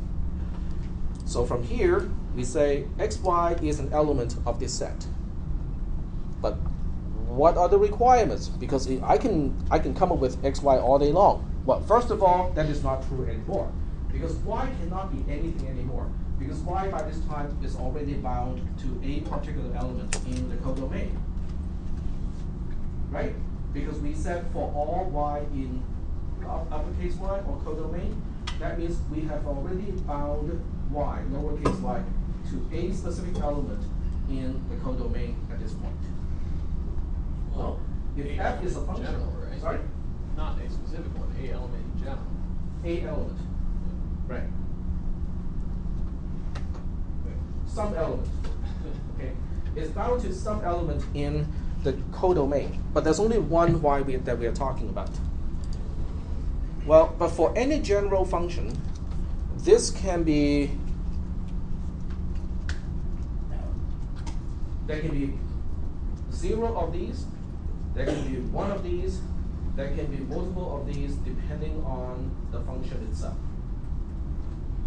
So from here, we say xy is an element of this set. But what are the requirements? Because I can come up with xy all day long. Well, first of all, that is not true anymore. Because y cannot be anything anymore. Because y by this time is already bound to a particular element in the codomain. Right? Because we said for all y in uppercase y or codomain, that means we have already bound y, lowercase y, to a specific element in the codomain at this point. Well, if f is a function, general, right? Sorry? Not a specific one, a element in general. A element, right? Some element, okay? It's bound to some element in the codomain, but there's only one y that we are talking about. Well, but for any general function, this can be, there can be 0 of these, there can be 1 of these, there can be multiple of these depending on the function itself.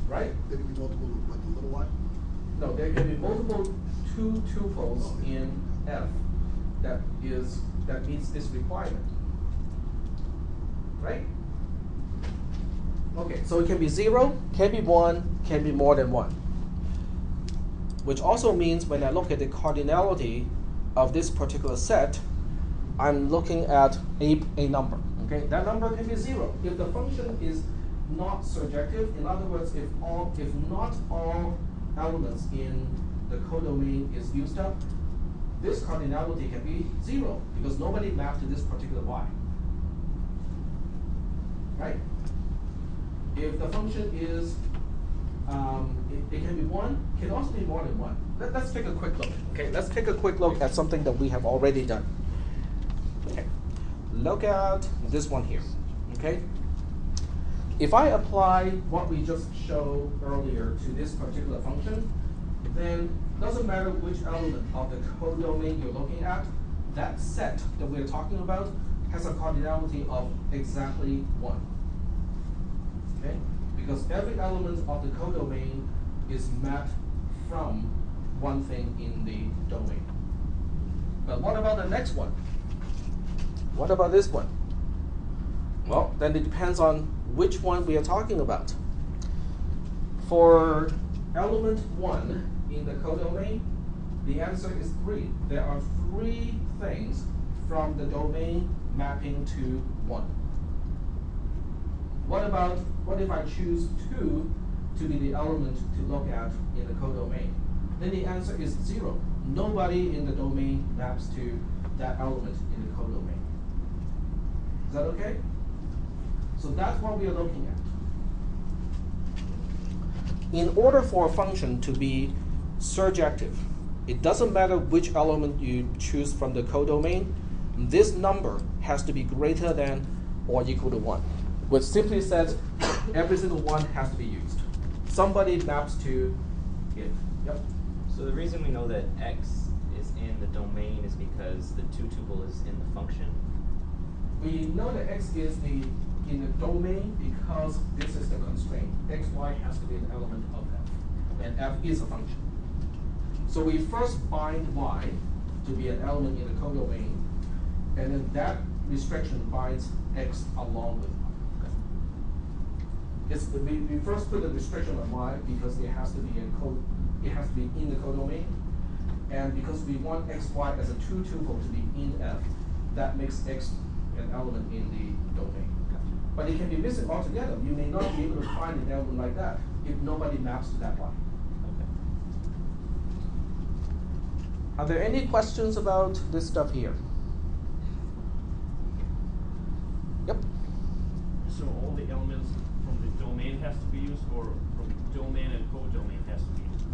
Right? There can be multiple, like the little y? No, there can be multiple two tuples in f that meets this requirement. Right? Okay, so it can be 0, can be 1, can be more than 1. Which also means when I look at the cardinality of this particular set, I'm looking at a number. Okay, that number can be 0. If the function is not surjective, in other words, if not all elements in the codomain is used up, this cardinality can be 0 because nobody mapped to this particular y. Right? If the function is, it can be 1, can also be more than 1. Let's take a quick look. Okay, let's take a quick look at something that we have already done. Okay, look at this one here. Okay, if I apply what we just showed earlier to this particular function, then it doesn't matter which element of the codomain you're looking at, that set that we're talking about has a cardinality of exactly 1. Okay? Because every element of the codomain is mapped from one thing in the domain. But what about the next one? What about this one? Well, then it depends on which one we are talking about. For element 1 in the codomain, the answer is 3. There are 3 things from the domain mapping to 1. What if I choose 2 to be the element to look at in the codomain? Then the answer is 0. Nobody in the domain maps to that element in the codomain. Is that okay? So that's what we are looking at. In order for a function to be surjective, it doesn't matter which element you choose from the codomain, this number has to be greater than or equal to 1. Which simply says every single one has to be used. Somebody maps to it. Yep. So the reason we know that x is in the domain is because the 2 tuple is in the function. we know that x is in the domain because this is the constraint. X, y has to be an element of f, and f is a function. So we first bind y to be an element in the codomain, and then that restriction binds x along with y. Okay. We first put the restriction on y because it has to be in the codomain, and because we want x, y as a true tuple to be in f, that makes x an element in the domain. But it can be missing altogether. You may not be able to find an element like that if nobody maps to that y. Okay. Are there any questions about this stuff here? Yep. So all the elements from the domain has to be used, or from domain and codomain has to be used?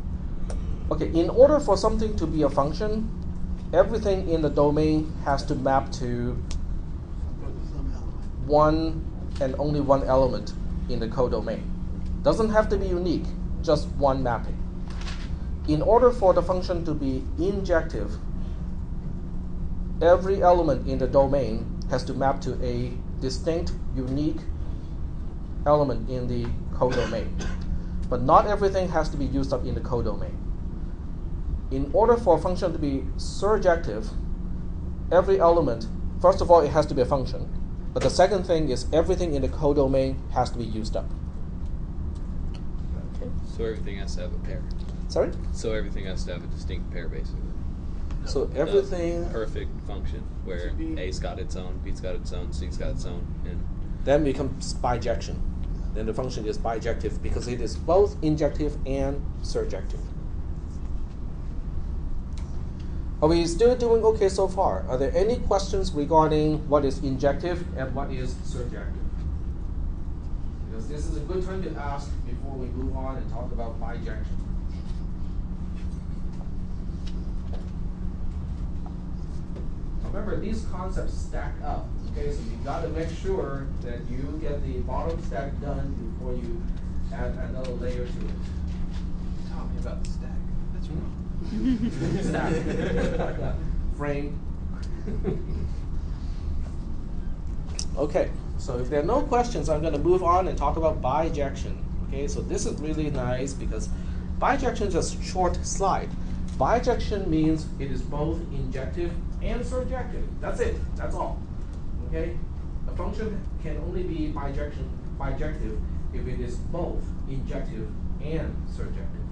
Okay, in order for something to be a function, everything in the domain has to map to one and only one element in the codomain. Doesn't have to be unique, just one mapping. In order for the function to be injective, every element in the domain has to map to a distinct, unique element in the codomain. But not everything has to be used up in the codomain. In order for a function to be surjective, every element, first of all, it has to be a function. But the second thing is everything in the codomain has to be used up. Okay. So everything has to have a pair. Sorry? So everything has to have a distinct pair, basically. So everything... The perfect function where A's got its own, B's got its own, C's got its own, and... Then becomes bijection. Then the function is bijective because it is both injective and surjective. Are we still doing okay so far? Are there any questions regarding what is injective and what is surjective? Because this is a good time to ask before we move on and talk about bijection. Remember, these concepts stack up. Okay, so you got to make sure that you get the bottom stack done before you add another layer to it. Tell me about the stack. That's wrong. Stack. Frame. Okay, so if there are no questions, I'm going to move on and talk about bijection. Okay, so this is really nice because bijection is a short slide. Bijection means it is both injective and surjective. That's it. That's all. Okay, a function can only be bijective if it is both injective and surjective.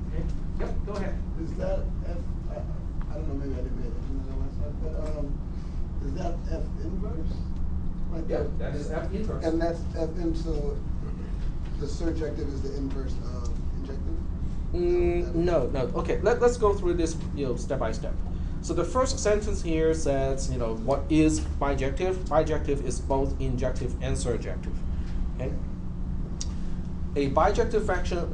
Okay. Yep. Go ahead. Is that F? I don't know. Maybe I didn't make it. But is that F inverse? Right Yeah, there? that is F inverse. And that's F in. So the surjective is the inverse of injective. No. Okay. Let's go through this, step by step. So the first sentence here says, what is bijective? Bijective is both injective and surjective. Okay. A bijective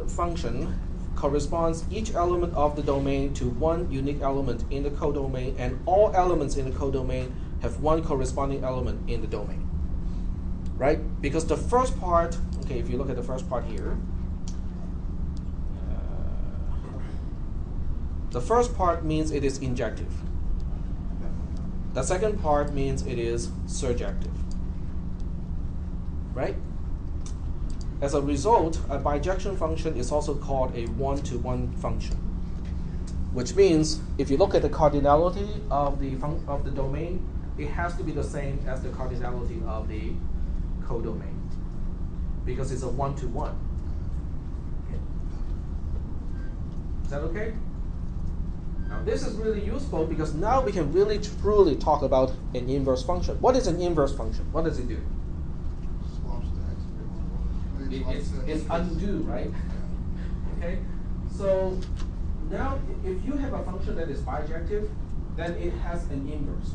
function corresponds each element of the domain to one unique element in the codomain, and all elements in the codomain have one corresponding element in the domain. Right? Because the first part, okay, if you look at the first part here, the first part means it is injective. The second part means it is surjective. Right? As a result, a bijection function is also called a one-to-one function, which means if you look at the cardinality of the domain, it has to be the same as the cardinality of the codomain, because it's a one-to-one. Okay. Is that okay? Now this is really useful because now we can really truly talk about an inverse function. What is an inverse function? What does it do? It's undo, right? Okay. So now, if you have a function that is bijective, then it has an inverse.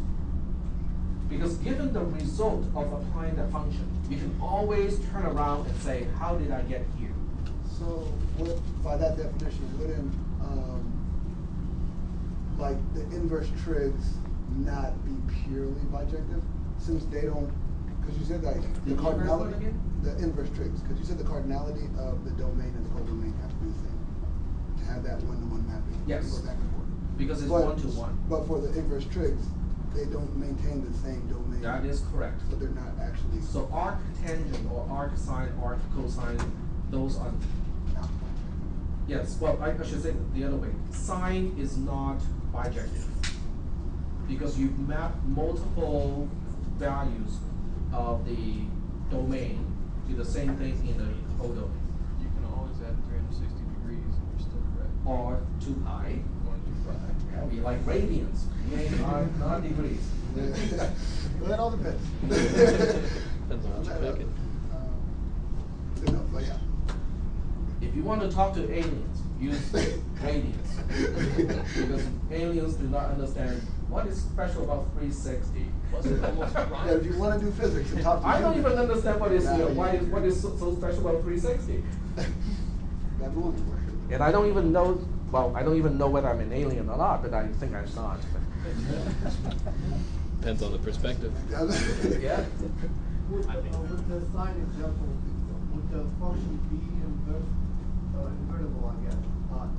Because given the result of applying that function, you can always turn around and say, how did I get here? So by that definition, wouldn't like the inverse trigs not be purely bijective, since they don't? Because you said that the cardinality, the inverse trigs. Because you said the cardinality of the domain and the codomain have to be the same to have that one-to-one mapping. Yes. Go back and forth. Because it's one-to-one. But for the inverse trigs, they don't maintain the same domain. That is correct. So they're not actually. So arc tangent or arc sine, arc cosine, those are. Yes, well, I should say it the other way. Sine is not bijective because you map multiple values of the domain to the same thing in the codomain. You can always add 360 degrees and you're still correct. Or 2 pi. 125. Yeah, we like radians, not degrees. Well, it all depends. Depends on what you're picking. No, but yeah. If you want to talk to aliens, use radians. Because aliens do not understand what is special about 360. Yeah, if you want to do physics and talk to I don't humans, even understand what is nah, what is so special about 360. that movie work. And I don't even know. Well, I don't even know whether I'm an alien or not, but I think I'm not. Depends on the perspective. Yeah. With the sine example, with the function b invertible, I guess,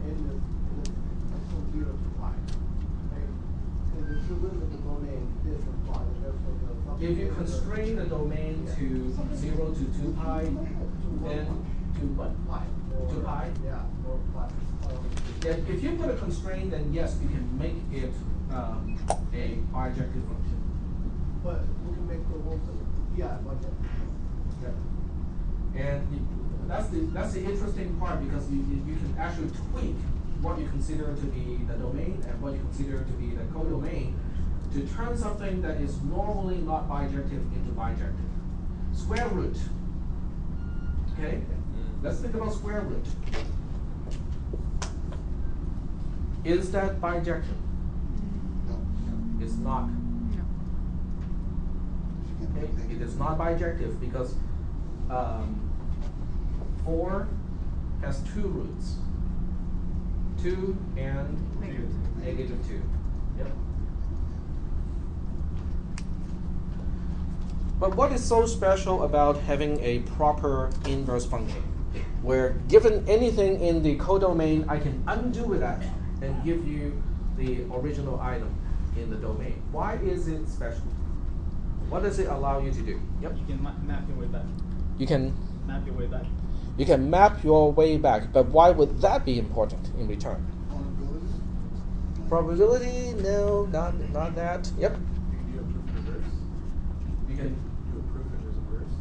in the from 0 to pi. And the two limit of the domain is applied, and therefore the function. If you constrain the domain to 0 to 2 pi, then to what? Pi. 2 pi? Yeah, or pi. If you put a constraint, then yes, you can make it a bijective function. But we can make the whole thing, yeah, like that. Yeah. And that's the interesting part because you can actually tweak what you consider to be the domain and what you consider to be the codomain to turn something that is normally not bijective into bijective. Square root. Okay? Let's think about square root. Is that bijection? No. It's not. No. Okay? It is not bijective because 4 has 2 roots. 2 and negative 2. Yep. But what is so special about having a proper inverse function? Where given anything in the codomain, I can undo that and give you the original item in the domain. Why is it special? What does it allow you to do? Yep. You can map your way back. You can Map your way back. you can map your way back, but why would that be important in return? Probability? No, not that. Yep. You can do a proof in reverse.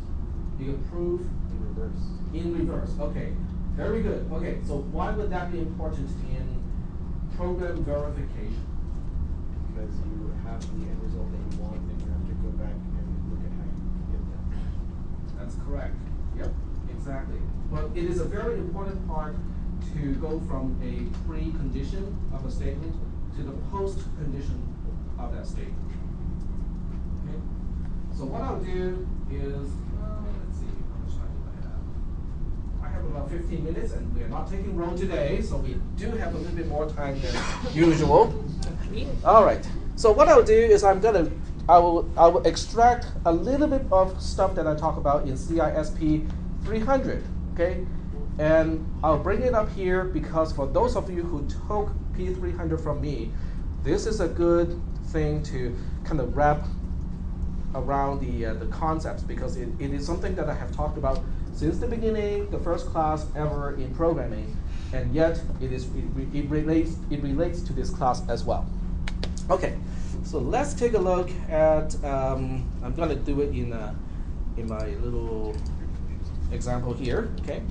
You can Do a proof in reverse. you can prove In reverse. in reverse. Okay. Very good. Okay, so why would that be important in program verification? Because you have the end result that you want, then you have to go back and look at how you get that. That's correct. Yep, exactly. But it is a very important part to go from a precondition of a statement to the post-condition of that statement. Okay? So what I'll do is, let's see, how much time do I have? I have about 15 minutes, and we are not taking roll today, so we do have a little bit more time than usual. All right. So what I'll do is I will extract a little bit of stuff that I talk about in CISP 300, okay? And I'll bring it up here because for those of you who took P300 from me, this is a good thing to kind of wrap around the concepts because it is something that I have talked about since the beginning, the first class ever in programming, and yet it relates to this class as well. Okay, so let's take a look at. I'm going to do it in my little example here. Okay,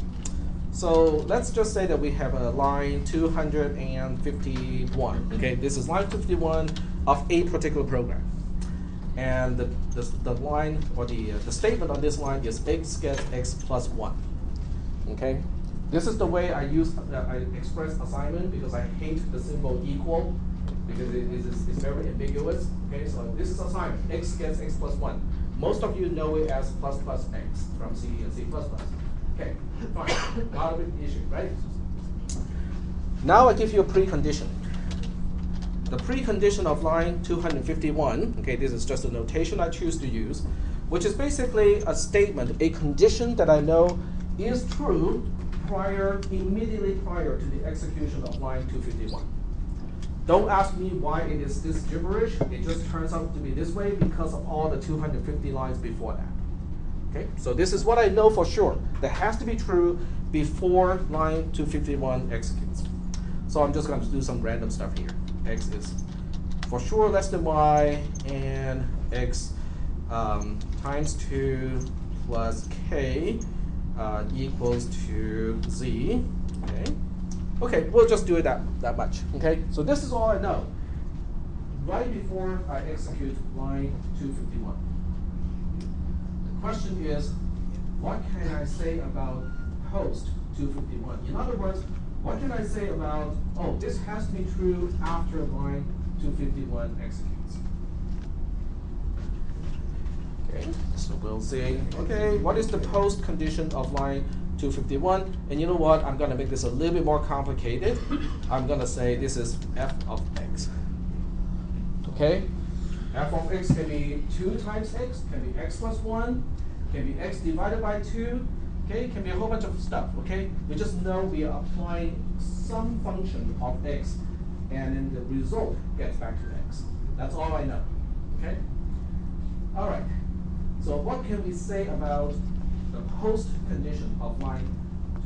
so let's just say that we have a line 251. Okay, this is line 51 of a particular program. And the line or the statement on this line is x gets x plus 1. Okay, this is the way I express assignment because I hate the symbol equal because it's very ambiguous. Okay, so this is assignment. X gets x plus 1. Most of you know it as plus plus x from C and C++. Okay, fine, not a big issue, right? Now I give you a precondition. The precondition of line 251, okay, this is just a notation I choose to use, which is basically a statement, a condition that I know is true immediately prior to the execution of line 251. Don't ask me why it is this gibberish. It just turns out to be this way because of all the 250 lines before that. Okay, so this is what I know for sure. That has to be true before line 251 executes. So I'm just going to do some random stuff here. X is for sure less than y, and x times 2 plus k equals to z. Okay. Okay, we'll just do it that much. Okay, so this is all I know. Right before I execute line 251. The question is, what can I say about post 251? In other words, what can I say about, oh, this has to be true after line 251 executes? Okay, so we'll say, okay, what is the post condition of line 251? And you know what? I'm going to make this a little bit more complicated. I'm going to say this is f of x. Okay? F of x can be 2 times x, can be x plus 1, can be x divided by 2, okay? Can be a whole bunch of stuff, okay? We just know we are applying some function of x, and then the result gets back to x. That's all I know, okay? All right. So what can we say about the post condition of line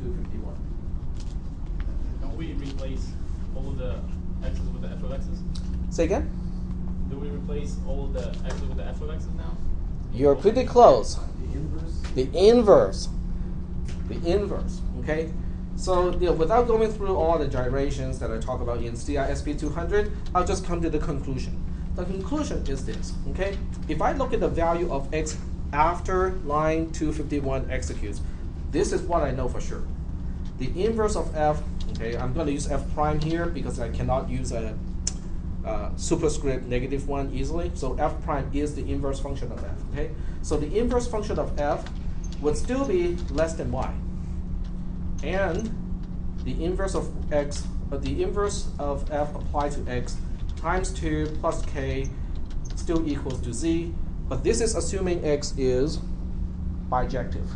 251? Don't we replace all of the x's with the f of x's? Say again? Do we replace all of the x's with the f of x's now? You're pretty close. The inverse. The inverse. The inverse, okay? So without going through all the gyrations that I talk about in CISP 200, I'll just come to the conclusion. The conclusion is this, okay? If I look at the value of x after line 251 executes, this is what I know for sure. The inverse of f, okay, I'm going to use f prime here because I cannot use a superscript -1 easily. So f prime is the inverse function of f, okay? So the inverse function of f would still be less than y. And the inverse of x, the inverse of f applied to x times 2 plus k still equals to z. But this is assuming x is bijective.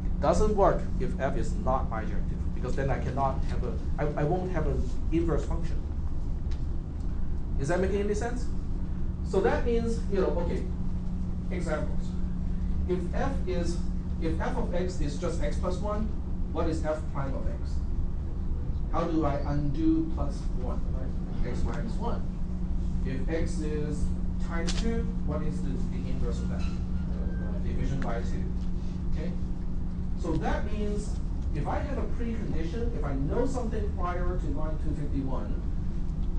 It doesn't work if f is not bijective, because then I cannot have I won't have an inverse function. Is that making any sense? So that means, okay, examples. If f of x is just x plus 1, what is f prime of x? How do I undo plus 1? X minus 1. If x is times 2, what is the inverse of that? Division by 2. Okay? So that means if I have a precondition, if I know something prior to line 251,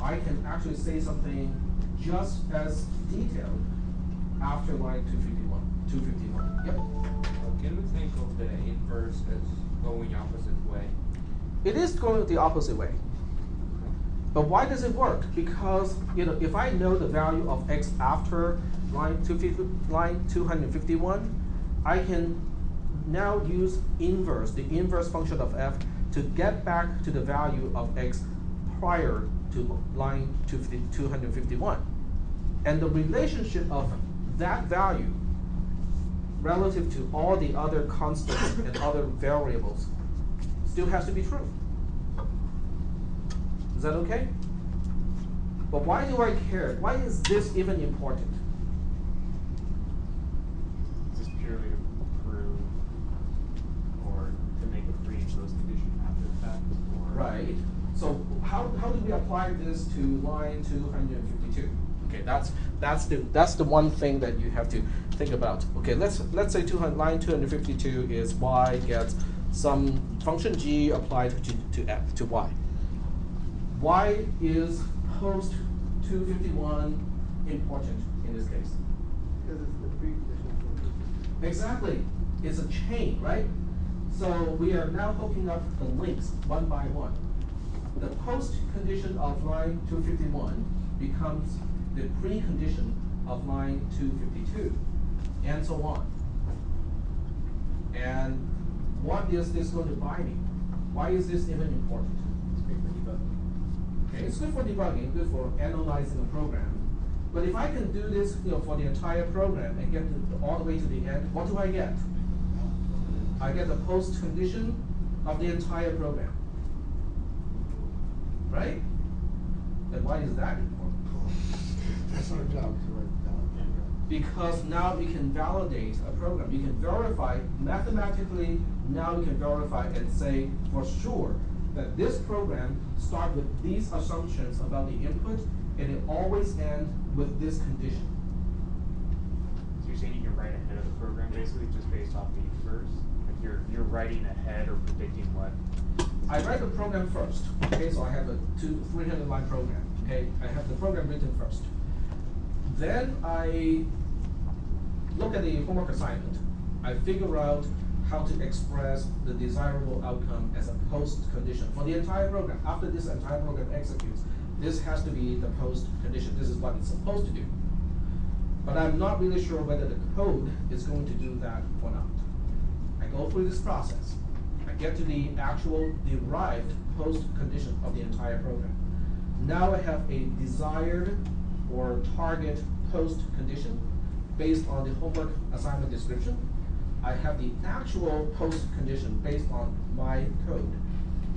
I can actually say something just as detailed after line 251. Yep? Can we think of the inverse as going opposite way? It is going the opposite way. But why does it work? Because if I know the value of x after line 251, I can now use inverse, the inverse function of f, to get back to the value of x prior to line 251. And the relationship of that value relative to all the other constants and other variables still has to be true. Is that okay? But why do I care? Why is this even important? Is this purely to prove or to make a pre-close condition after the fact? Or Right. So how do we apply this to line 252? Okay, that's the one thing that you have to think about. Okay, let's say line 252 is y gets some function g applied to y. Why is post 251 important in this case? Because it's the precondition. Exactly. It's a chain, right? So we are now hooking up the links one by one. The post condition of line 251 becomes the precondition of line 252, and so on. And what is this going to buy me? Why is this even important? Okay, it's good for debugging, good for analyzing a program. But if I can do this, for the entire program and get all the way to the end, what do I get? I get the post condition of the entire program, right? And why is that important? That's our job to write it down. Because now we can validate a program. You can verify mathematically, now we can verify and say for sure that this program starts with these assumptions about the input, and it always ends with this condition. So you're saying you can write ahead of the program basically just based off the inverse? Like you're writing ahead or predicting what? I write the program first. Okay, so I have a 300 line program. Okay, I have the program written first. Then I look at the homework assignment. I figure out how to express the desirable outcome as a post condition for the entire program. After this entire program executes, this has to be the post condition. This is what it's supposed to do. But I'm not really sure whether the code is going to do that or not. I go through this process. I get to the actual derived post condition of the entire program. Now I have a desired or target post condition based on the homework assignment description. I have the actual post condition based on my code.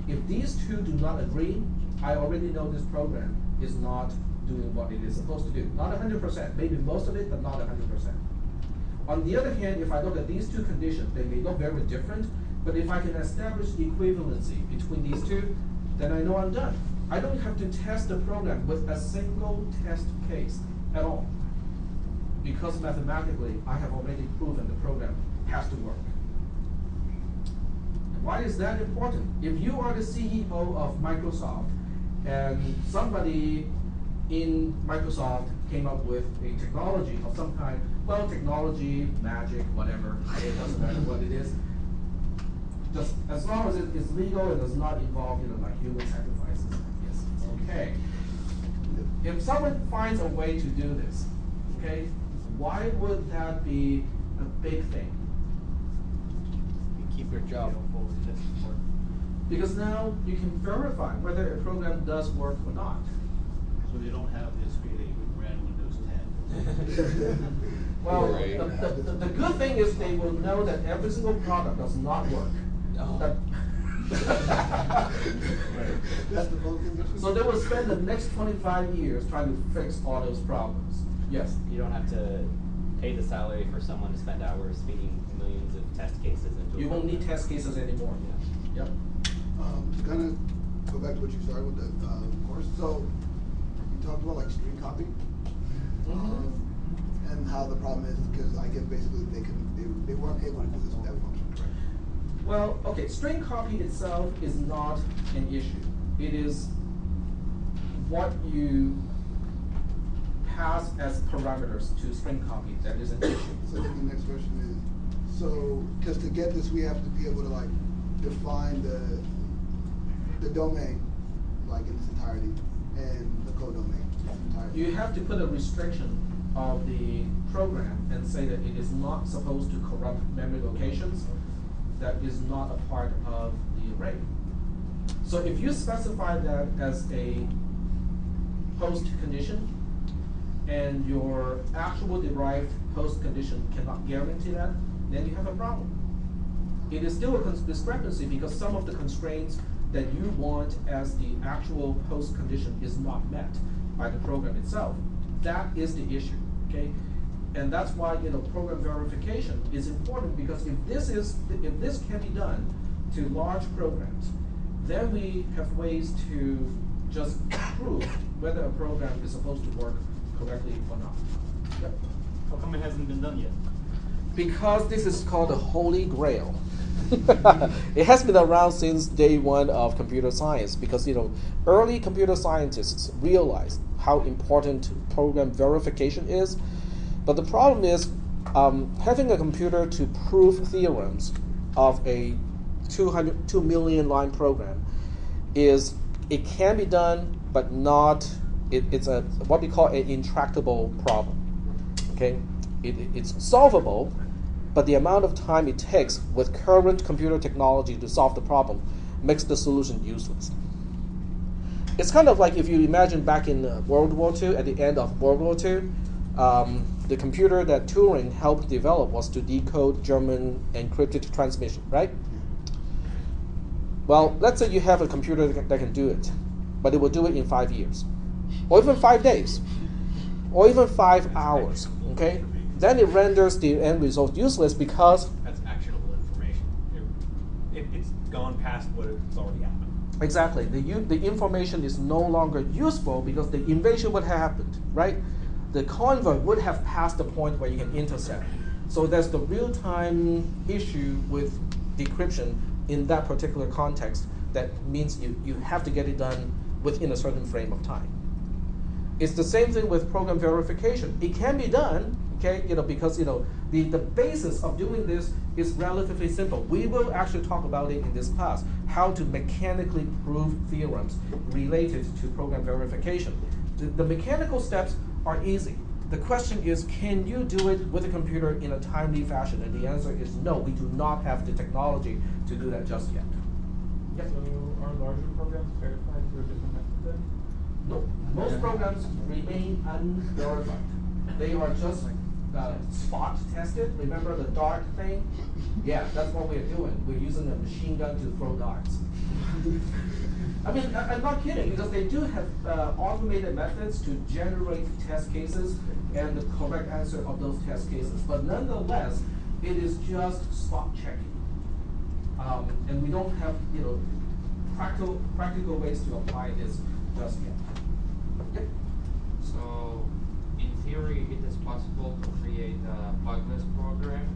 If these two do not agree, I already know this program is not doing what it is supposed to do. Not 100%, maybe most of it, but not 100%. On the other hand, if I look at these two conditions, they may look very different, but if I can establish equivalency between these two, then I know I'm done. I don't have to test the program with a single test case at all, because mathematically, I have already proven the program has to work. Why is that important? If you are the CEO of Microsoft and somebody in Microsoft came up with a technology of some kind, well, technology, magic, whatever, it doesn't matter what it is, just as long as it is legal and does not involve, like human sacrifices, yes, it's okay. If someone finds a way to do this, okay, why would that be a big thing? You keep your job. Because now you can verify whether a program does work or not. So they don't have this feeling we ran Windows 10. Well, Right. the good thing is they will know that every single product does not work. No. That's the vote condition? So they will spend the next 25 years trying to fix all those problems. Yes? You don't have to pay the salary for someone to spend hours feeding millions of test cases into a You won't need program. test cases anymore. Yeah. Yep. To kind of go back to what you started with the course, so you talked about like string copy, and how the problem is because I guess basically they weren't able to do this with that function, correct? Well, okay, string copy itself is not an issue. It is what you pass as parameters to string copy that is an issue. So then the next question is, so because to get this, we have to be able to like define the domain, like in its entirety, and the codomain in its entirety. You have to put a restriction of the program and say that it is not supposed to corrupt memory locations. That is not a part of the array. So if you specify that as a post condition, and your actual derived post condition cannot guarantee that, then you have a problem. It is still a discrepancy because some of the constraints that you want as the actual post condition is not met by the program itself. That is the issue, okay? And that's why program verification is important, because if this can be done to large programs, then we have ways to just prove whether a program is supposed to work correctly or not. Yep. How come it hasn't been done yet? Because this is called the Holy Grail. It has been around since day one of computer science, because early computer scientists realized how important program verification is. But the problem is having a computer to prove theorems of a 2 million line program it can be done, but not. It's a what we call an intractable problem. Okay, it's solvable, but the amount of time it takes with current computer technology to solve the problem makes the solution useless. It's kind of like if you imagine back in World War II, at the end of World War II, the computer that Turing helped develop was to decode German encrypted transmission, right? Well, let's say you have a computer that can do it, but it will do it in 5 years. or even 5 days, or even 5 hours, okay? Then it renders the end result useless because that's actionable information. It's gone past what it's already happened. exactly the information is no longer useful because the invasion would have happened, right? The convert would have passed the point where you can intercept. So there's the real-time issue with decryption in that particular context. That means you have to get it done within a certain frame of time. It's the same thing with program verification. It can be done, okay, because the basis of doing this is relatively simple. We will actually talk about it in this class, how to mechanically prove theorems related to program verification. The mechanical steps are easy. The question is, can you do it with a computer in a timely fashion? And the answer is no, we do not have the technology to do that just yet. Yep. So are larger programs verified through a different method then? No, most programs remain unverified. They are just spot tested. Remember the dart thing? Yeah, that's what we're doing. We're using a machine gun to throw darts. I mean, I'm not kidding, because they do have automated methods to generate test cases and the correct answer of those test cases. But nonetheless, it is just spot checking. And we don't have practical ways to apply this just yet. Yep. So, in theory, it is possible to create a bugless program,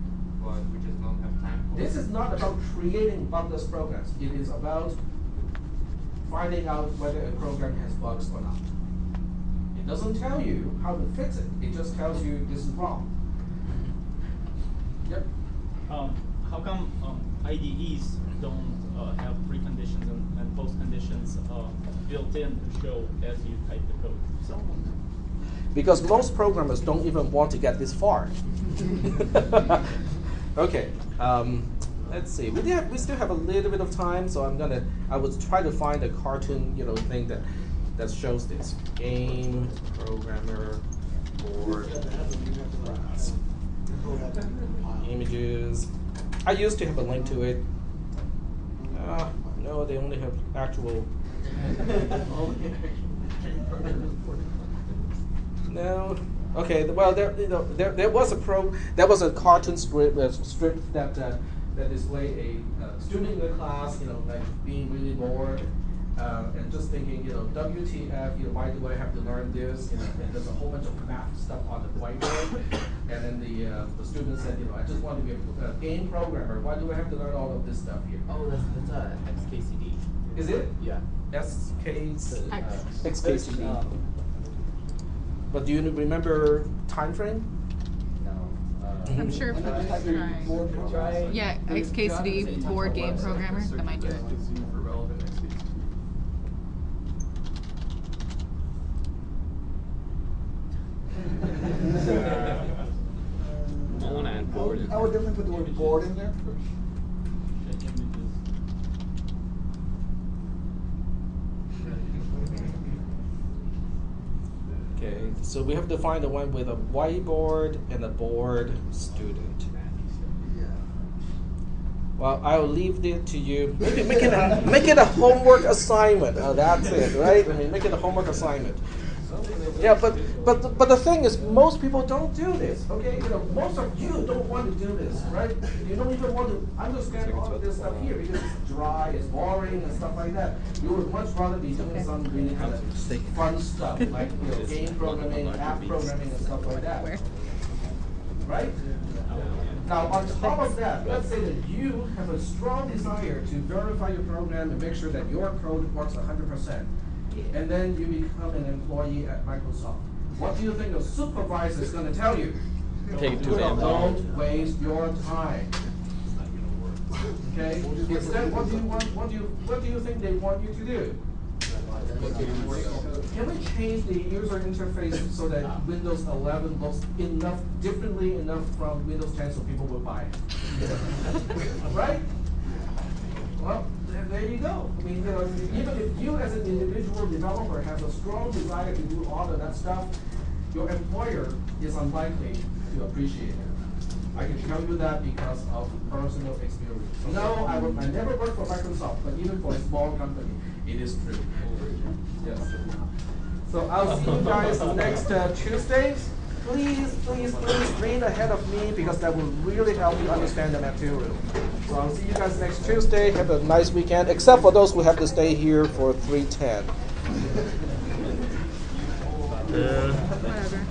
but we just don't have time for it. This is not about creating bugless programs. It is about finding out whether a program has bugs or not. It doesn't tell you how to fix it. It just tells you this is wrong. Yep. How come IDEs don't have preconditions and postconditions built in to show as you type the code? Because most programmers don't even want to get this far. Okay. Let's see. We still have a little bit of time, so I would try to find a cartoon, thing that shows this. Game programmer board class. Images. I used to have a link to it. No, they only have actual. No. Okay. Well, there was a cartoon strip that displayed a student in the class, being really bored, and just thinking, WTF, why do I have to learn this? And there's a whole bunch of math stuff on the whiteboard, and then the student said, I just want to be a game programmer. Why do I have to learn all of this stuff here? Oh, that's XKCD. Is it? Yeah. XKCD. But do you remember time frame? I'm sure if I'm trying. Yeah, XKCD board game programmer, that might do it. I want to add board in. I would definitely put the word board in there. Okay, so we have to find the one with a whiteboard and a bored student. Yeah. Well, I'll leave it to you. Make it a homework assignment. Oh, that's it, right? I mean, make it a homework assignment. Yeah, but the thing is, most people don't do this. Okay, most of you don't want to do this, right? You don't even want to understand all of this stuff here because it's dry, it's boring, and stuff like that. You would much rather be doing some really kind of fun stuff, like game programming, app programming, and stuff like that. Right? Now, on top of that, let's say that you have a strong desire to verify your program and make sure that your code works 100%. And then you become an employee at Microsoft. What do you think the supervisor is going to tell you? Take it too damn long. Don't waste your time. Okay? Instead, what do you want? What do you think they want you to do? Can we change the user interface so that Windows 11 looks differently enough from Windows 10 so people will buy it? Right? Well, there you go. I mean, even if you as an individual developer have a strong desire to do all of that stuff, your employer is unlikely to appreciate it. I can tell you that because of personal experience. No, I never worked for Microsoft, but even for a small company, it is true. Yes. So I'll see you guys next Tuesday. Please read ahead of me because that will really help you understand the material. So I'll see you guys next Tuesday. Have a nice weekend, except for those who have to stay here for 3:10. Whatever.